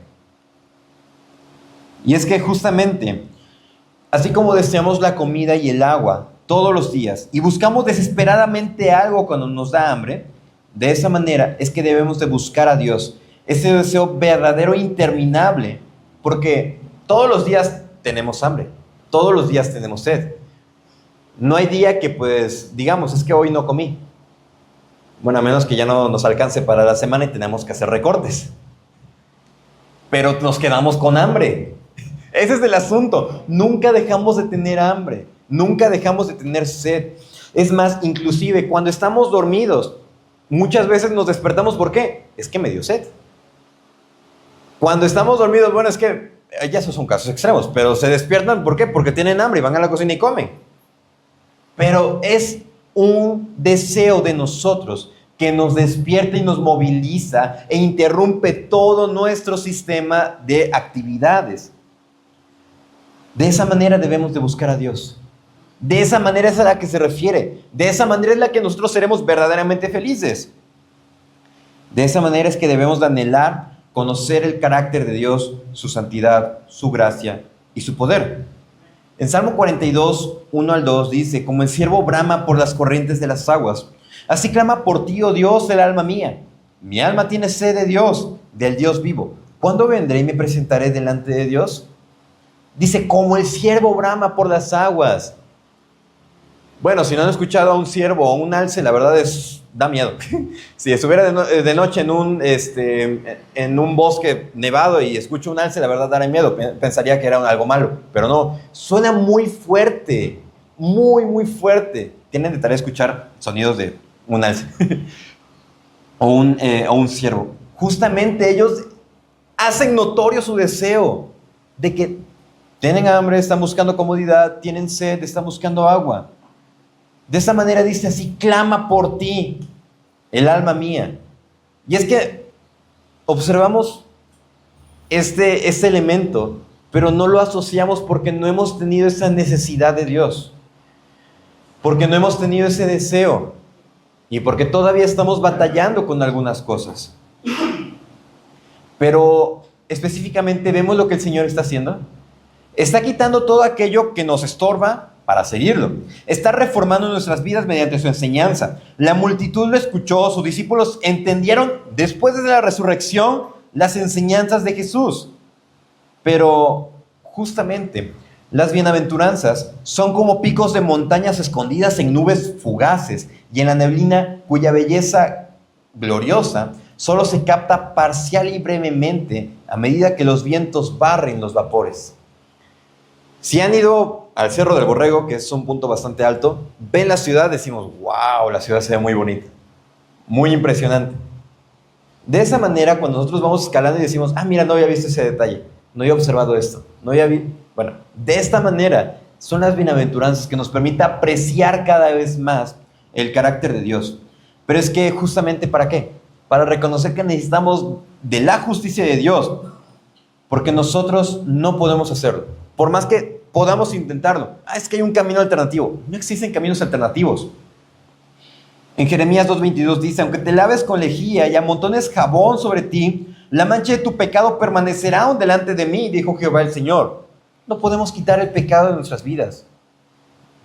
[SPEAKER 1] Y es que justamente, así como deseamos la comida y el agua todos los días y buscamos desesperadamente algo cuando nos da hambre, de esa manera es que debemos de buscar a Dios, ese deseo verdadero e interminable, porque todos los días tenemos hambre, todos los días tenemos sed. No hay día que pues digamos, es que hoy no comí. Bueno, a menos que ya no nos alcance para la semana y tenemos que hacer recortes. Pero nos quedamos con hambre. Ese es el asunto. Nunca dejamos de tener hambre. Nunca dejamos de tener sed. Es más, inclusive cuando estamos dormidos, muchas veces nos despertamos. ¿Por qué? Es que me dio sed. Cuando estamos dormidos, bueno, es que ya esos son casos extremos, pero se despiertan. ¿Por qué? Porque tienen hambre y van a la cocina y comen. Pero es un deseo de nosotros que nos despierta y nos moviliza e interrumpe todo nuestro sistema de actividades. De esa manera debemos de buscar a Dios. De esa manera es a la que se refiere. De esa manera es la que nosotros seremos verdaderamente felices. De esa manera es que debemos de anhelar conocer el carácter de Dios, su santidad, su gracia y su poder. En Salmo 42, 1 al 2 dice: como el ciervo brama por las corrientes de las aguas, así clama por ti, oh Dios, el alma mía. Mi alma tiene sed de Dios, del Dios vivo. ¿Cuándo vendré y me presentaré delante de Dios? Dice, como el ciervo brama por las aguas. Bueno, si no han escuchado a un ciervo o un alce, la verdad da miedo. Si estuviera de noche en un bosque nevado y escucho un alce, la verdad daría miedo. Pensaría que era algo malo, pero no. Suena muy fuerte, muy, muy fuerte. Tienen de tarea escuchar sonidos de un alce o un ciervo. Justamente ellos hacen notorio su deseo de que tienen hambre, están buscando comodidad, tienen sed, están buscando agua. De esa manera dice así: clama por ti, el alma mía. Y es que observamos este elemento, pero no lo asociamos porque no hemos tenido esa necesidad de Dios, porque no hemos tenido ese deseo y porque todavía estamos batallando con algunas cosas. Pero específicamente vemos lo que el Señor está haciendo. Está quitando todo aquello que nos estorba para seguirlo. Está reformando nuestras vidas mediante su enseñanza. La multitud lo escuchó, sus discípulos entendieron después de la resurrección las enseñanzas de Jesús. Pero justamente las bienaventuranzas son como picos de montañas escondidas en nubes fugaces y en la neblina cuya belleza gloriosa solo se capta parcial y brevemente a medida que los vientos barren los vapores. Si han ido al Cerro del Borrego, que es un punto bastante alto, ven la ciudad, decimos, wow, la ciudad se ve muy bonita, muy impresionante. De esa manera, cuando nosotros vamos escalando y decimos, mira, no había visto ese detalle, no había observado esto, no había visto... Bueno, de esta manera son las bienaventuranzas que nos permiten apreciar cada vez más el carácter de Dios. Pero es que justamente ¿para qué? Para reconocer que necesitamos de la justicia de Dios, porque nosotros no podemos hacerlo. Por más que podamos intentarlo. Es que hay un camino alternativo. No existen caminos alternativos. En Jeremías 2:22 dice: aunque te laves con lejía y amontones jabón sobre ti, la mancha de tu pecado permanecerá aún delante de mí, dijo Jehová el Señor. No podemos quitar el pecado de nuestras vidas.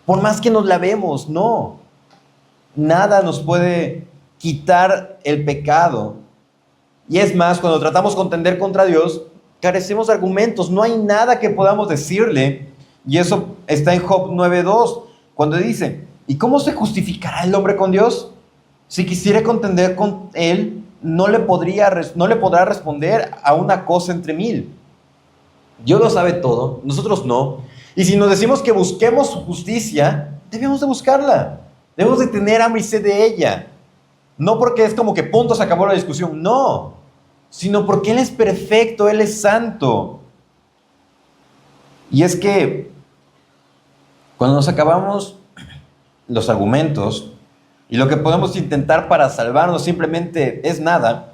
[SPEAKER 1] Por más que nos lavemos, no. Nada nos puede quitar el pecado. Y es más, cuando tratamos de contender contra Dios, carecemos de argumentos, no hay nada que podamos decirle. Y eso está en Job 9:2, cuando dice: ¿y cómo se justificará el hombre con Dios? Si quisiera contender con él, no le podrá responder a una cosa entre mil. Dios lo sabe todo, nosotros no. Y si nos decimos que busquemos su justicia, debemos de buscarla. Debemos de tener hambre y sed de ella. No porque es como que punto, se acabó la discusión, no, sino porque Él es perfecto, Él es santo. Y es que cuando nos acabamos los argumentos y lo que podemos intentar para salvarnos simplemente es nada,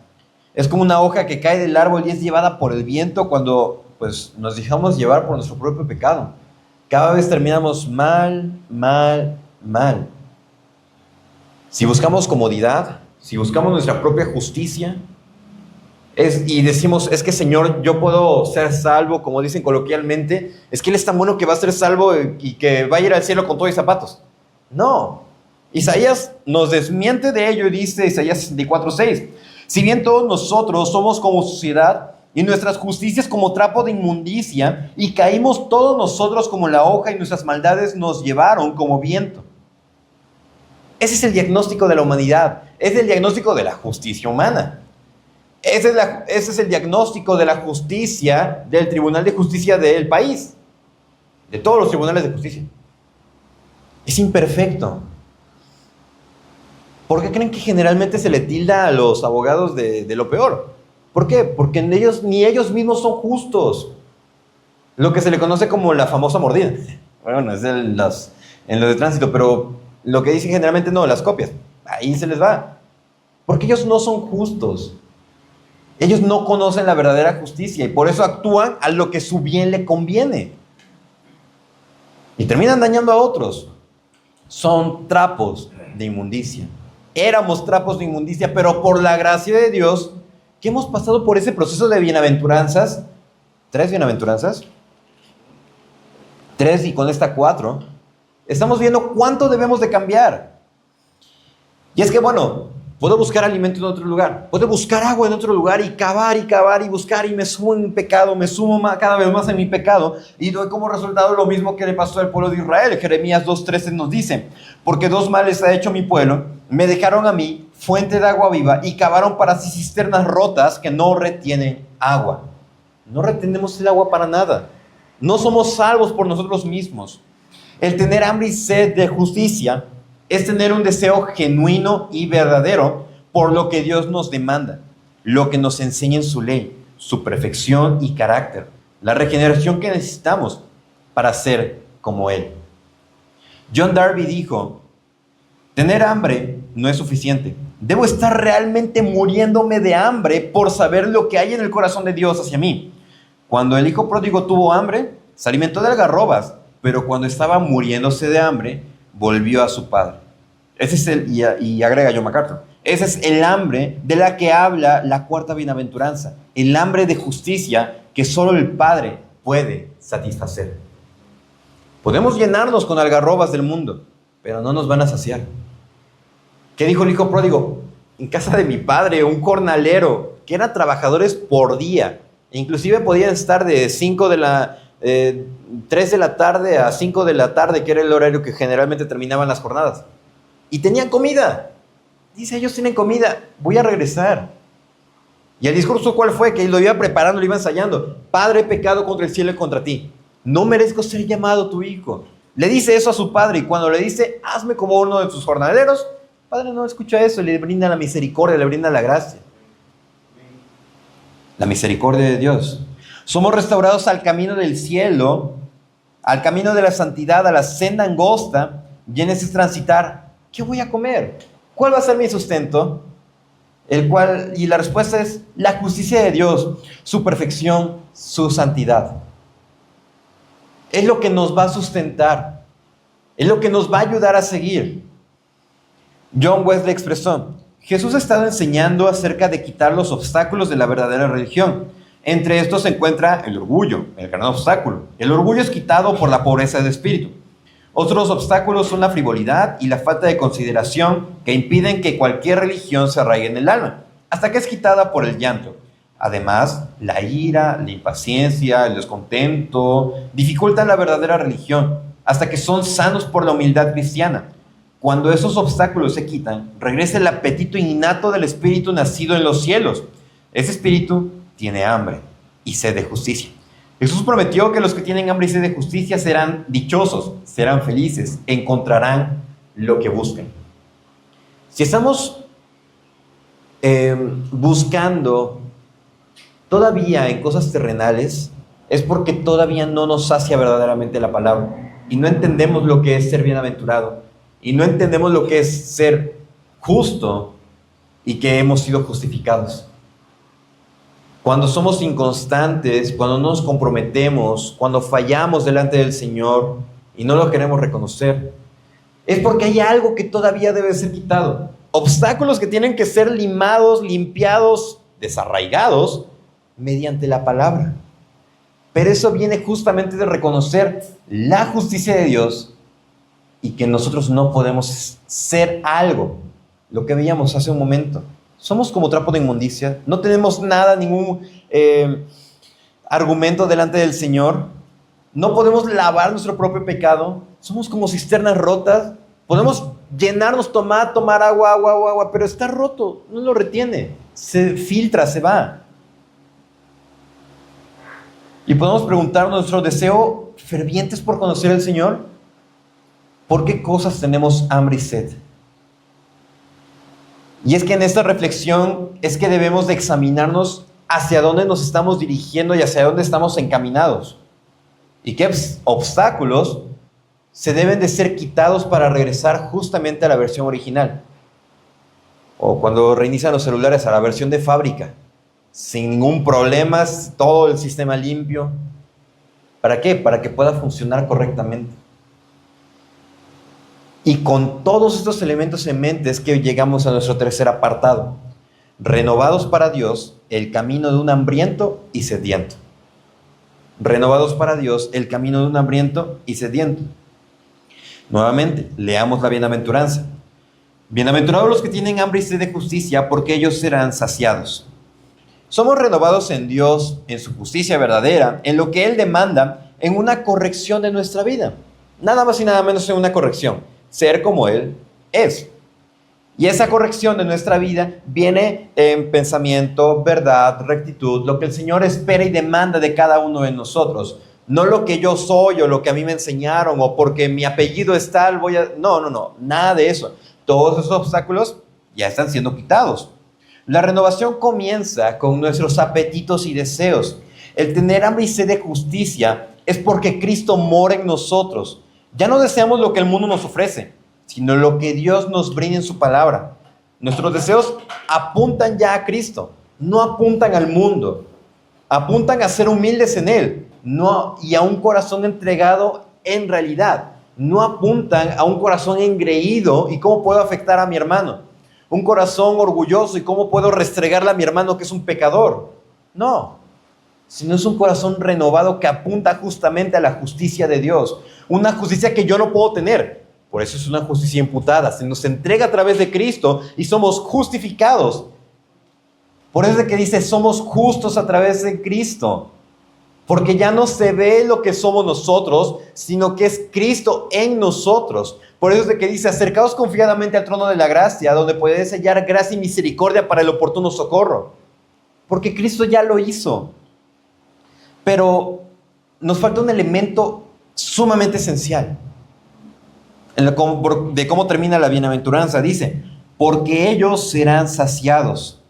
[SPEAKER 1] es como una hoja que cae del árbol y es llevada por el viento cuando pues nos dejamos llevar por nuestro propio pecado. Cada vez terminamos mal, mal, mal. Si buscamos comodidad, si buscamos nuestra propia justicia, y decimos, es que Señor, yo puedo ser salvo, como dicen coloquialmente, es que Él es tan bueno que va a ser salvo y que va a ir al cielo con todo y zapatos. No. Isaías nos desmiente de ello y dice Isaías 64:6, si bien todos nosotros somos como suciedad y nuestras justicias como trapo de inmundicia y caímos todos nosotros como la hoja y nuestras maldades nos llevaron como viento. Ese es el diagnóstico de la humanidad, es el diagnóstico de la justicia humana. Ese es el diagnóstico de la justicia del Tribunal de Justicia del país, de todos los tribunales de justicia. Es imperfecto. ¿Por qué creen que generalmente se le tilda a los abogados de lo peor? ¿Por qué? Porque ni ellos mismos son justos. Lo que se le conoce como la famosa mordida. Bueno, es en lo de tránsito, pero lo que dicen generalmente no, las copias. Ahí se les va. Porque ellos no son justos. Ellos no conocen la verdadera justicia y por eso actúan a lo que su bien le conviene. Y terminan dañando a otros. Son trapos de inmundicia. Éramos trapos de inmundicia, pero por la gracia de Dios, que hemos pasado por ese proceso de bienaventuranzas, 3 bienaventuranzas, 3 y con esta 4, estamos viendo cuánto debemos de cambiar. Y es que bueno, puedo buscar alimento en otro lugar, puedo buscar agua en otro lugar y cavar y buscar y me sumo en pecado, me sumo cada vez más en mi pecado y doy como resultado lo mismo que le pasó al pueblo de Israel. Jeremías 2:13 nos dice, porque 2 males ha hecho mi pueblo, me dejaron a mí fuente de agua viva y cavaron para sí cisternas rotas que no retienen agua. No retenemos el agua para nada, no somos salvos por nosotros mismos. El tener hambre y sed de justicia es tener un deseo genuino y verdadero por lo que Dios nos demanda, lo que nos enseña en su ley, su perfección y carácter, la regeneración que necesitamos para ser como Él. John Darby dijo, tener hambre no es suficiente. Debo estar realmente muriéndome de hambre por saber lo que hay en el corazón de Dios hacia mí. Cuando el hijo pródigo tuvo hambre, se alimentó de algarrobas, pero cuando estaba muriéndose de hambre, volvió a su padre. Ese es y agrega John MacArthur, ese es el hambre de la que habla la 4ª bienaventuranza, el hambre de justicia que solo el Padre puede satisfacer. Podemos llenarnos con algarrobas del mundo, pero no nos van a saciar. ¿Qué dijo el hijo pródigo? En casa de mi padre, un jornalero, que eran trabajadores por día, e inclusive podían estar de 3 de la tarde a 5 de la tarde, que era el horario que generalmente terminaban las jornadas. Y tenían comida. Dice, ellos tienen comida, voy a regresar. Y el discurso, ¿cuál fue? Que lo iba preparando, lo iba ensayando. Padre, he pecado contra el cielo y contra ti. No merezco ser llamado tu hijo. Le dice eso a su padre y cuando le dice, hazme como uno de tus jornaleros, el padre no escucha eso, le brinda la misericordia, le brinda la gracia. La misericordia de Dios. Somos restaurados al camino del cielo, al camino de la santidad, a la senda angosta, y en ese transitar, ¿qué voy a comer? ¿Cuál va a ser mi sustento? Y la respuesta es la justicia de Dios, su perfección, su santidad. Es lo que nos va a sustentar, es lo que nos va a ayudar a seguir. John Wesley expresó, Jesús ha estado enseñando acerca de quitar los obstáculos de la verdadera religión. Entre estos se encuentra el orgullo, el gran obstáculo. El orgullo es quitado por la pobreza de espíritu. Otros obstáculos son la frivolidad y la falta de consideración que impiden que cualquier religión se arraigue en el alma, hasta que es quitada por el llanto. Además, la ira, la impaciencia, el descontento dificultan la verdadera religión, hasta que son sanos por la humildad cristiana. Cuando esos obstáculos se quitan, regresa el apetito innato del espíritu nacido en los cielos. Ese espíritu tiene hambre y sed de justicia. Jesús prometió que los que tienen hambre y sed de justicia serán dichosos, serán felices, encontrarán lo que buscan. Si estamos buscando todavía en cosas terrenales, es porque todavía no nos sacia verdaderamente la palabra. Y no entendemos lo que es ser bienaventurado. Y no entendemos lo que es ser justo y que hemos sido justificados. Cuando somos inconstantes, cuando no nos comprometemos, cuando fallamos delante del Señor y no lo queremos reconocer, es porque hay algo que todavía debe ser quitado. Obstáculos que tienen que ser limados, limpiados, desarraigados mediante la palabra. Pero eso viene justamente de reconocer la justicia de Dios y que nosotros no podemos ser algo. Lo que veíamos hace un momento. Somos como trapo de inmundicia. No tenemos nada, ningún argumento delante del Señor. No podemos lavar nuestro propio pecado. Somos como cisternas rotas. Podemos llenarnos, tomar agua, pero está roto, no lo retiene. Se filtra, se va. Y podemos preguntar nuestro deseo fervientes por conocer al Señor. ¿Por qué cosas tenemos hambre y sed? Y es que en esta reflexión es que debemos de examinarnos hacia dónde nos estamos dirigiendo y hacia dónde estamos encaminados. Y qué obstáculos se deben de ser quitados para regresar justamente a la versión original. O cuando reinician los celulares a la versión de fábrica. Sin ningún problema, todo el sistema limpio. ¿Para qué? Para que pueda funcionar correctamente. Y con todos estos elementos en mente es que llegamos a nuestro tercer apartado. Renovados para Dios, el camino de un hambriento y sediento. Renovados para Dios, el camino de un hambriento y sediento. Nuevamente, leamos la bienaventuranza. Bienaventurados los que tienen hambre y sed de justicia, porque ellos serán saciados. Somos renovados en Dios, en su justicia verdadera, en lo que Él demanda, en una corrección de nuestra vida. Nada más y nada menos en una corrección. Ser como Él es. Y esa corrección de nuestra vida viene en pensamiento, verdad, rectitud, lo que el Señor espera y demanda de cada uno de nosotros. No lo que yo soy o lo que a mí me enseñaron o porque mi apellido es tal, No, nada de eso. Todos esos obstáculos ya están siendo quitados. La renovación comienza con nuestros apetitos y deseos. El tener hambre y sed de justicia es porque Cristo mora en nosotros. Ya no deseamos lo que el mundo nos ofrece, sino lo que Dios nos brinda en su palabra. Nuestros deseos apuntan ya a Cristo, no apuntan al mundo. Apuntan a ser humildes en Él y a un corazón entregado en realidad. No apuntan a un corazón engreído y cómo puedo afectar a mi hermano. Un corazón orgulloso y cómo puedo restregarle a mi hermano que es un pecador. No, sino es un corazón renovado que apunta justamente a la justicia de Dios. Una justicia que yo no puedo tener. Por eso es una justicia imputada. Se nos entrega a través de Cristo y somos justificados. Por eso es que dice, somos justos a través de Cristo. Porque ya no se ve lo que somos nosotros, sino que es Cristo en nosotros. Por eso es de que dice, acercaos confiadamente al trono de la gracia, donde podéis hallar gracia y misericordia para el oportuno socorro. Porque Cristo ya lo hizo. Pero nos falta un elemento sumamente esencial. De cómo termina la bienaventuranza. Dice, porque ellos serán saciados.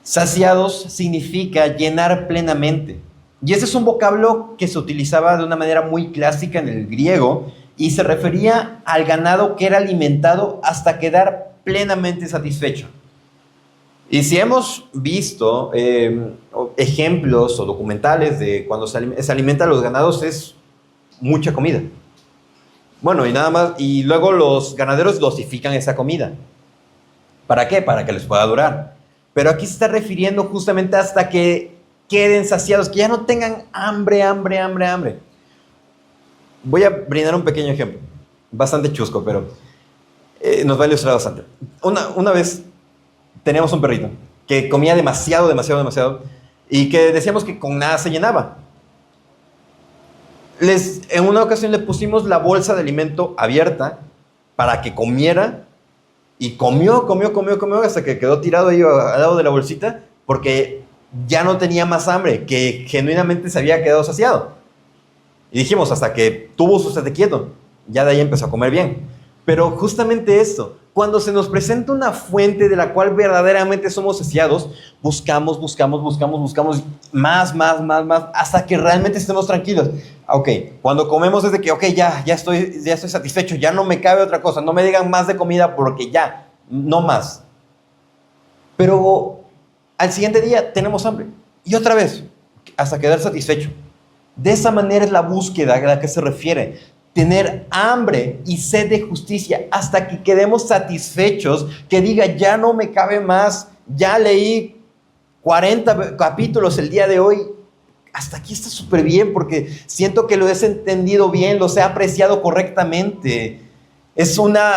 [SPEAKER 1] Saciados significa llenar plenamente. Y ese es un vocablo que se utilizaba de una manera muy clásica en el griego y se refería al ganado que era alimentado hasta quedar plenamente satisfecho. Y si hemos visto ejemplos o documentales de cuando se alimentan los ganados, es mucha comida. Bueno, y nada más, y luego los ganaderos dosifican esa comida. ¿Para qué? Para que les pueda durar. Pero aquí se está refiriendo justamente hasta que queden saciados, que ya no tengan hambre. Voy a brindar un pequeño ejemplo, bastante chusco, pero nos va a ilustrar bastante. Una vez teníamos un perrito que comía demasiado, y que decíamos que con nada se llenaba. En una ocasión le pusimos la bolsa de alimento abierta para que comiera, y comió hasta que quedó tirado ahí al lado de la bolsita, porque ya no tenía más hambre, que genuinamente se había quedado saciado. Y dijimos, hasta que tuvo su sed quieto, ya de ahí empezó a comer bien. Pero justamente esto, cuando se nos presenta una fuente de la cual verdaderamente somos saciados, buscamos más, hasta que realmente estemos tranquilos. Ok, cuando comemos es de que, ok, ya estoy satisfecho, ya no me cabe otra cosa, no me digan más de comida porque ya, no más. Pero al siguiente día tenemos hambre, y otra vez, hasta quedar satisfecho. De esa manera es la búsqueda a la que se refiere. Tener hambre y sed de justicia hasta que quedemos satisfechos, que diga, ya no me cabe más, ya leí 40 capítulos el día de hoy, hasta aquí está súper bien porque siento que lo he entendido bien, los he apreciado correctamente. Es una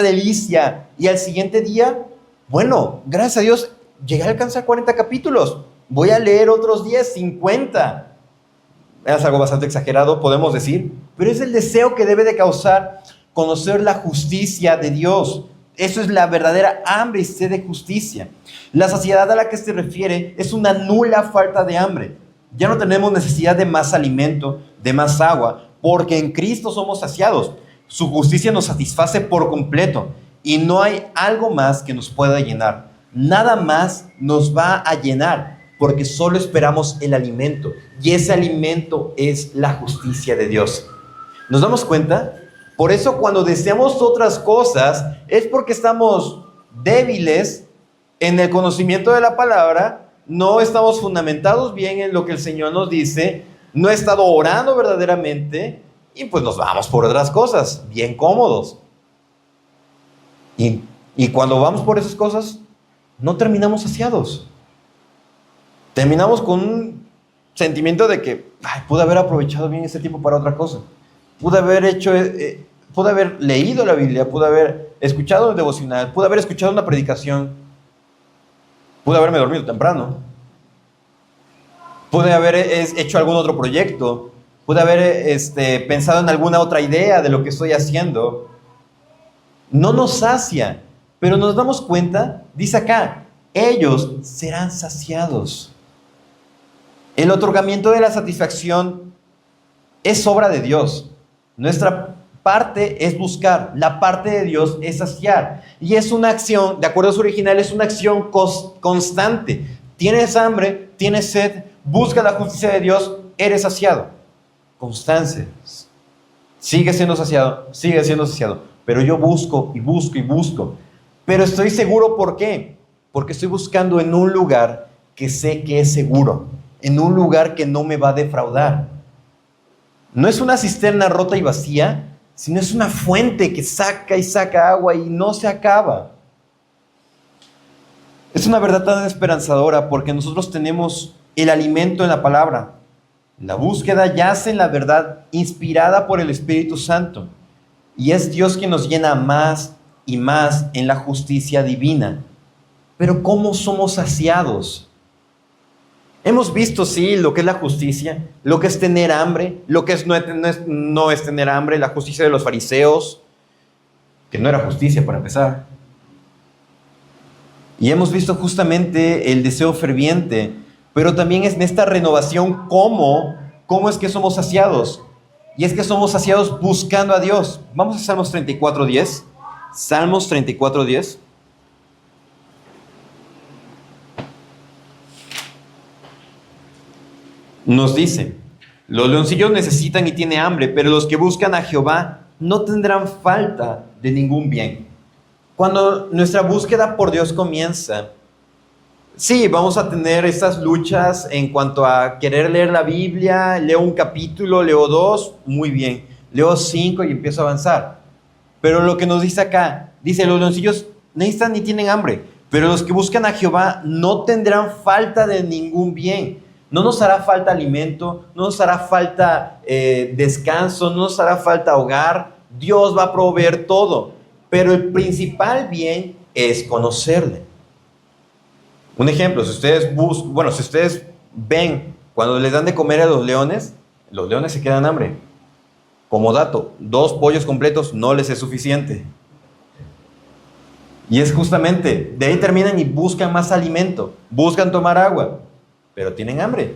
[SPEAKER 1] delicia. Y al siguiente día, bueno, gracias a Dios, llegué a alcanzar 40 capítulos. Voy a leer otros 10, 50. Es algo bastante exagerado, podemos decir, pero es el deseo que debe de causar conocer la justicia de Dios. Eso es la verdadera hambre y sed de justicia. La saciedad a la que se refiere es una nula falta de hambre. Ya no tenemos necesidad de más alimento, de más agua, porque en Cristo somos saciados. Su justicia nos satisface por completo y no hay algo más que nos pueda llenar. Nada más nos va a llenar, porque solo esperamos el alimento, y ese alimento es la justicia de Dios. ¿Nos damos cuenta? Por eso cuando deseamos otras cosas, es porque estamos débiles en el conocimiento de la palabra, no estamos fundamentados bien en lo que el Señor nos dice, no he estado orando verdaderamente, y pues nos vamos por otras cosas, bien cómodos. Y cuando vamos por esas cosas, no terminamos saciados. Terminamos con un sentimiento de que pude haber aprovechado bien ese tiempo para otra cosa. Pude haber leído la Biblia, pude haber escuchado el devocional, pude haber escuchado una predicación, pude haberme dormido temprano, pude haber hecho algún otro proyecto, pude haber pensado en alguna otra idea de lo que estoy haciendo. No nos sacia, pero nos damos cuenta, dice acá, ellos serán saciados. El otorgamiento de la satisfacción es obra de Dios. Nuestra parte es buscar, la parte de Dios es saciar. Y es una acción, de acuerdo a su original, es una acción constante. Tienes hambre, tienes sed, busca la justicia de Dios, eres saciado. Constancia. Sigue siendo saciado. Pero yo busco y busco. Pero estoy seguro, ¿por qué? Porque estoy buscando en un lugar que sé que es seguro, en un lugar que no me va a defraudar. No es una cisterna rota y vacía, sino es una fuente que saca y saca agua y no se acaba. Es una verdad tan esperanzadora porque nosotros tenemos el alimento en la palabra. La búsqueda yace en la verdad inspirada por el Espíritu Santo. Y es Dios quien nos llena más y más en la justicia divina. Pero ¿cómo somos saciados? Hemos visto, sí, lo que es la justicia, lo que es tener hambre, lo que es no es tener hambre, la justicia de los fariseos, que no era justicia para empezar. Y hemos visto justamente el deseo ferviente, pero también es en esta renovación cómo es que somos saciados. Y es que somos saciados buscando a Dios. Vamos a Salmos 34:10. Salmos 34:10. Nos dice, los leoncillos necesitan y tienen hambre, pero los que buscan a Jehová no tendrán falta de ningún bien. Cuando nuestra búsqueda por Dios comienza, sí, vamos a tener estas luchas en cuanto a querer leer la Biblia, leo un capítulo, leo 2, muy bien, leo 5 y empiezo a avanzar. Pero lo que nos dice acá, dice, los leoncillos necesitan ni tienen hambre, pero los que buscan a Jehová no tendrán falta de ningún bien. No nos hará falta alimento, no nos hará falta descanso, no nos hará falta hogar. Dios va a proveer todo, pero el principal bien es conocerle. Un ejemplo, si ustedes ven cuando les dan de comer a los leones se quedan hambre. Como dato, 2 pollos completos no les es suficiente. Y es justamente, de ahí terminan y buscan más alimento, buscan tomar agua, pero tienen hambre.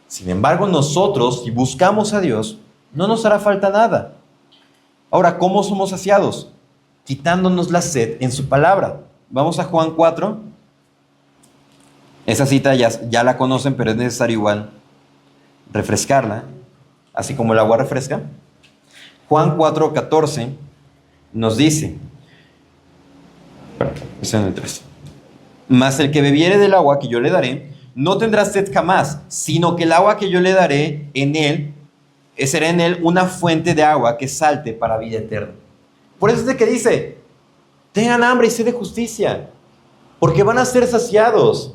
[SPEAKER 1] Sin embargo, nosotros, si buscamos a Dios, no nos hará falta nada. Ahora, ¿cómo somos saciados? quitándonos la sed en su palabra. Vamos a Juan 4. Esa cita ya la conocen, pero es necesario igual refrescarla, así como el agua refresca. Juan 4:14 nos dice, es en el 3, mas el que bebiere del agua que yo le daré, no tendrá sed jamás, sino que el agua que yo le daré en él, será en él una fuente de agua que salte para vida eterna. Por eso es de que dice, tengan hambre y sed de justicia, porque van a ser saciados,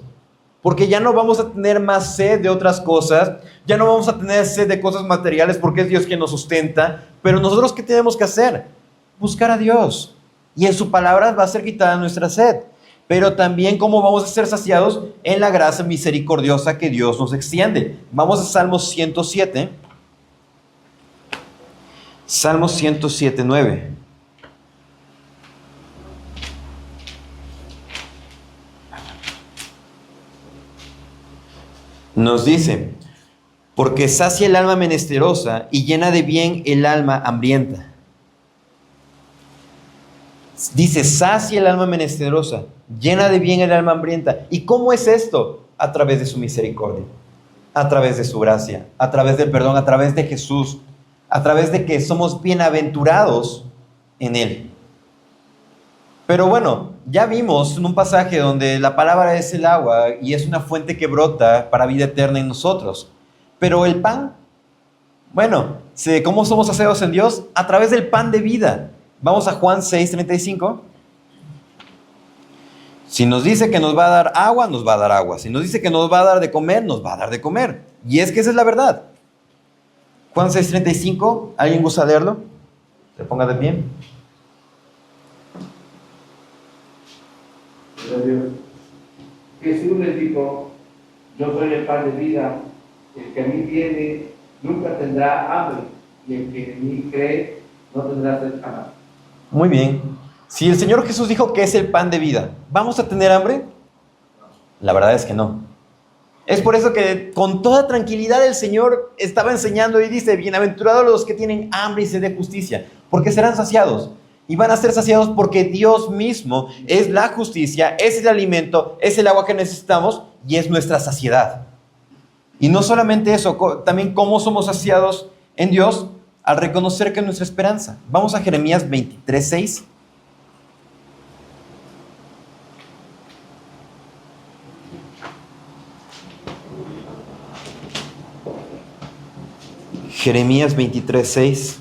[SPEAKER 1] porque ya no vamos a tener más sed de otras cosas, ya no vamos a tener sed de cosas materiales, porque es Dios quien nos sustenta. Pero nosotros, ¿qué tenemos que hacer? Buscar a Dios, y en su palabra va a ser quitada nuestra sed. Pero también, ¿cómo vamos a ser saciados? En la gracia misericordiosa que Dios nos extiende. Vamos a Salmos 107. Salmos 107, 9. Nos dice, porque sacia el alma menesterosa y llena de bien el alma hambrienta. Dice, sacia el alma menesterosa, llena de bien el alma hambrienta. ¿Y cómo es esto? A través de su misericordia, a través de su gracia, a través del perdón, a través de Jesús, a través de que somos bienaventurados en Él. Pero bueno, ya vimos en un pasaje donde la palabra es el agua y es una fuente que brota para vida eterna en nosotros. Pero el pan, bueno, ¿cómo somos saciados en Dios? A través del pan de vida. Vamos a Juan 6:35. Si nos dice que nos va a dar agua, nos va a dar agua. Si nos dice que nos va a dar de comer, nos va a dar de comer. Y es que esa es la verdad. Juan 6:35, ¿alguien gusta leerlo? Se ponga de pie.
[SPEAKER 2] Jesús les dijo, yo soy el pan de vida, el que a mí viene nunca tendrá hambre, y el que en mí cree no tendrá sed jamás.
[SPEAKER 1] Muy bien. Si el Señor Jesús dijo que es el pan de vida, ¿vamos a tener hambre? La verdad es que no. Es por eso que con toda tranquilidad el Señor estaba enseñando y dice, bienaventurados los que tienen hambre y sed de justicia, porque serán saciados. Y van a ser saciados porque Dios mismo es la justicia, es el alimento, es el agua que necesitamos y es nuestra saciedad. Y no solamente eso, también cómo somos saciados en Dios al reconocer que es nuestra esperanza. Vamos a Jeremías 23:6. Jeremías 23:6.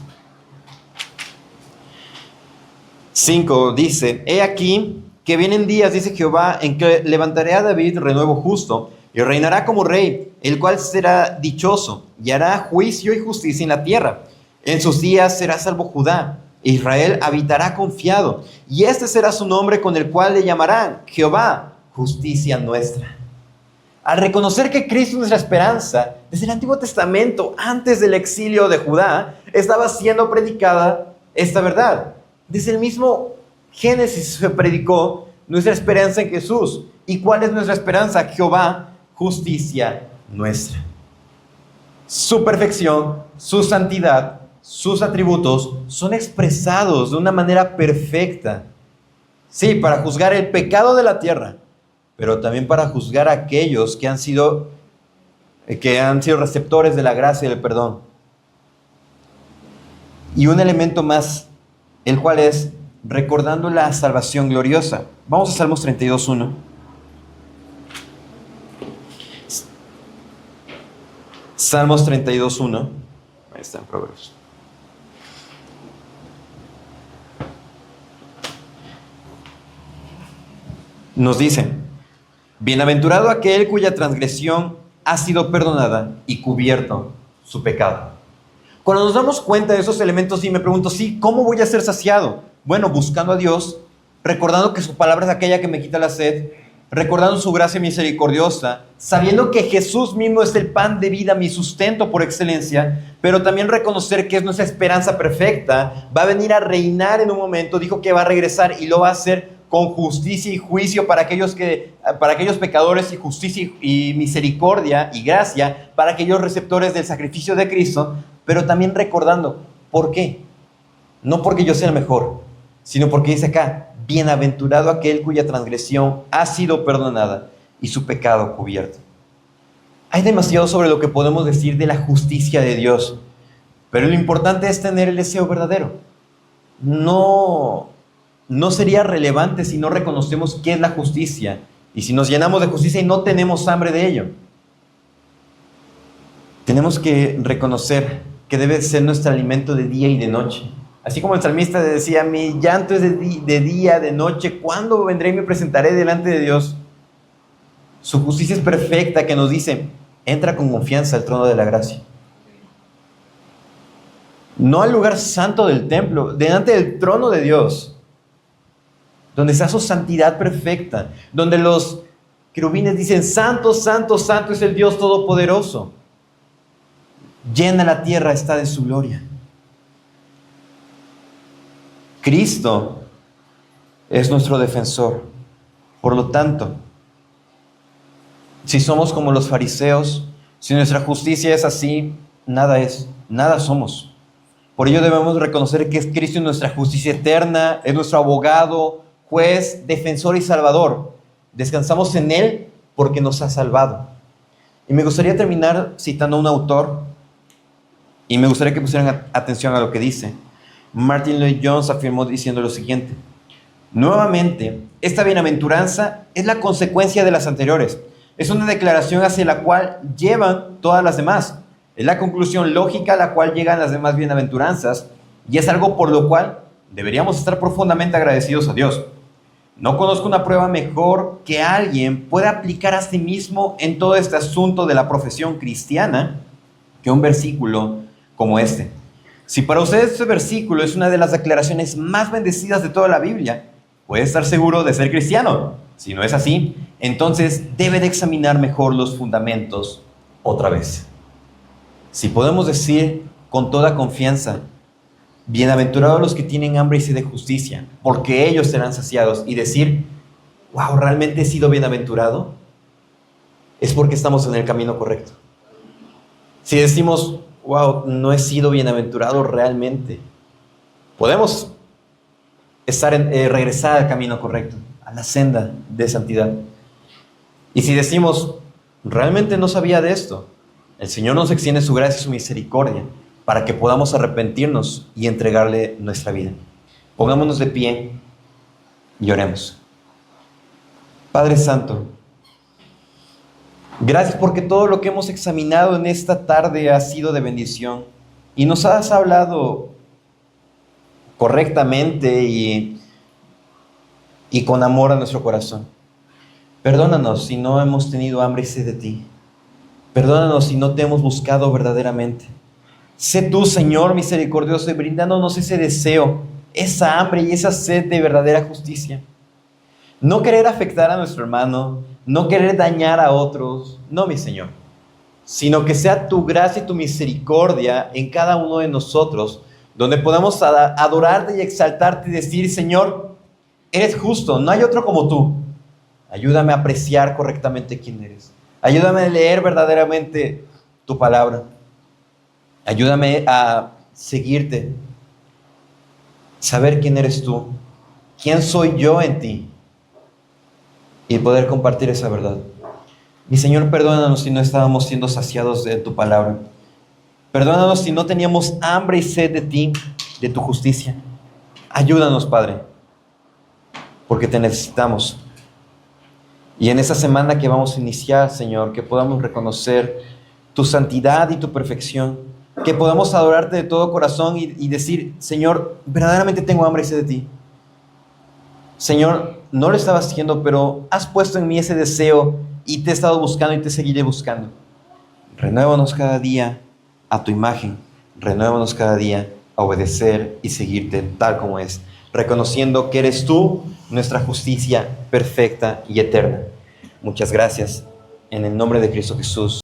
[SPEAKER 1] 5 dice, he aquí que vienen días, dice Jehová, en que levantaré a David renuevo justo, y reinará como rey, el cual será dichoso, y hará juicio y justicia en la tierra. En sus días será salvo Judá, Israel habitará confiado, y este será su nombre con el cual le llamarán Jehová, justicia nuestra. Al reconocer que Cristo es nuestra esperanza, desde el Antiguo Testamento, antes del exilio de Judá, estaba siendo predicada esta verdad. Desde el mismo Génesis se predicó nuestra esperanza en Jesús. ¿Y cuál es nuestra esperanza? Jehová, justicia nuestra. Su perfección, su santidad, sus atributos son expresados de una manera perfecta. Sí, para juzgar el pecado de la tierra, pero también para juzgar a aquellos que han sido receptores de la gracia y del perdón. Y un elemento más, el cual es recordando la salvación gloriosa. Vamos a Salmos 32:1. Salmos 32:1. Ahí está en Proverbios. Nos dice, bienaventurado aquel cuya transgresión ha sido perdonada y cubierto su pecado. Cuando nos damos cuenta de esos elementos, sí me pregunto, sí, ¿cómo voy a ser saciado? Bueno, buscando a Dios, recordando que su palabra es aquella que me quita la sed, recordando su gracia misericordiosa, sabiendo que Jesús mismo es el pan de vida, mi sustento por excelencia, pero también reconocer que es nuestra esperanza perfecta, va a venir a reinar en un momento, dijo que va a regresar y lo va a hacer con justicia y juicio para aquellos pecadores, y justicia y misericordia y gracia para aquellos receptores del sacrificio de Cristo, pero también recordando, ¿por qué? No porque yo sea el mejor, sino porque dice acá, bienaventurado aquel cuya transgresión ha sido perdonada y su pecado cubierto. Hay demasiado sobre lo que podemos decir de la justicia de Dios, pero lo importante es tener el deseo verdadero. No sería relevante si no reconocemos qué es la justicia y si nos llenamos de justicia y no tenemos hambre de ello. Tenemos que reconocer que debe ser nuestro alimento de día y de noche. Así como el salmista decía, mi llanto es de día, de noche, ¿cuándo vendré y me presentaré delante de Dios? Su justicia es perfecta, que nos dice, entra con confianza al trono de la gracia. No al lugar santo del templo, delante del trono de Dios, donde está su santidad perfecta, donde los querubines dicen, santo, santo, santo es el Dios Todopoderoso. Llena la tierra está de su gloria. Cristo es nuestro defensor. Por lo tanto, si somos como los fariseos, si nuestra justicia es así, nada somos. Por ello debemos reconocer que es Cristo nuestra justicia eterna, es nuestro abogado, juez, defensor y salvador. Descansamos en Él porque nos ha salvado. Y me gustaría terminar citando a un autor, y me gustaría que pusieran atención a lo que dice. Martin Lloyd-Jones afirmó diciendo lo siguiente: nuevamente, esta bienaventuranza es la consecuencia de las anteriores. Es una declaración hacia la cual llevan todas las demás. Es la conclusión lógica a la cual llegan las demás bienaventuranzas y es algo por lo cual deberíamos estar profundamente agradecidos a Dios. No conozco una prueba mejor que alguien pueda aplicar a sí mismo en todo este asunto de la profesión cristiana que un versículo como este. Si para ustedes este versículo es una de las declaraciones más bendecidas de toda la Biblia, puede estar seguro de ser cristiano. Si no es así, entonces debe de examinar mejor los fundamentos otra vez. Si podemos decir con toda confianza, bienaventurados los que tienen hambre y sed de justicia, porque ellos serán saciados, y decir, wow, ¿realmente he sido bienaventurado? Es porque estamos en el camino correcto. Si decimos, wow, no he sido bienaventurado realmente, podemos regresar al camino correcto, a la senda de santidad. Y si decimos, realmente no sabía de esto, el Señor nos extiende su gracia y su misericordia para que podamos arrepentirnos y entregarle nuestra vida. Pongámonos de pie y oremos. Padre Santo, gracias porque todo lo que hemos examinado en esta tarde ha sido de bendición y nos has hablado correctamente y con amor a nuestro corazón. Perdónanos si no hemos tenido hambre y sed de ti. Perdónanos si no te hemos buscado verdaderamente. Sé tú, Señor misericordioso, y brindándonos ese deseo, esa hambre y esa sed de verdadera justicia. No querer afectar a nuestro hermano, no querer dañar a otros, no, mi Señor, sino que sea tu gracia y tu misericordia en cada uno de nosotros, donde podamos adorarte y exaltarte y decir, Señor, eres justo, no hay otro como tú. Ayúdame a apreciar correctamente quién eres. Ayúdame a leer verdaderamente tu palabra. Ayúdame a seguirte, saber quién eres tú, quién soy yo en ti y poder compartir esa verdad. Mi Señor, perdónanos si no estábamos siendo saciados de tu palabra. Perdónanos si no teníamos hambre y sed de ti, de tu justicia. Ayúdanos, Padre, porque te necesitamos. Y en esa semana que vamos a iniciar, Señor, que podamos reconocer tu santidad y tu perfección, que podamos adorarte de todo corazón y decir, Señor, verdaderamente tengo hambre y sed de ti. Señor, no lo estaba haciendo, pero has puesto en mí ese deseo y te he estado buscando y te seguiré buscando. Renuévanos cada día a tu imagen, renuévanos cada día a obedecer y seguirte tal como es, reconociendo que eres tú nuestra justicia perfecta y eterna. Muchas gracias, en el nombre de Cristo Jesús.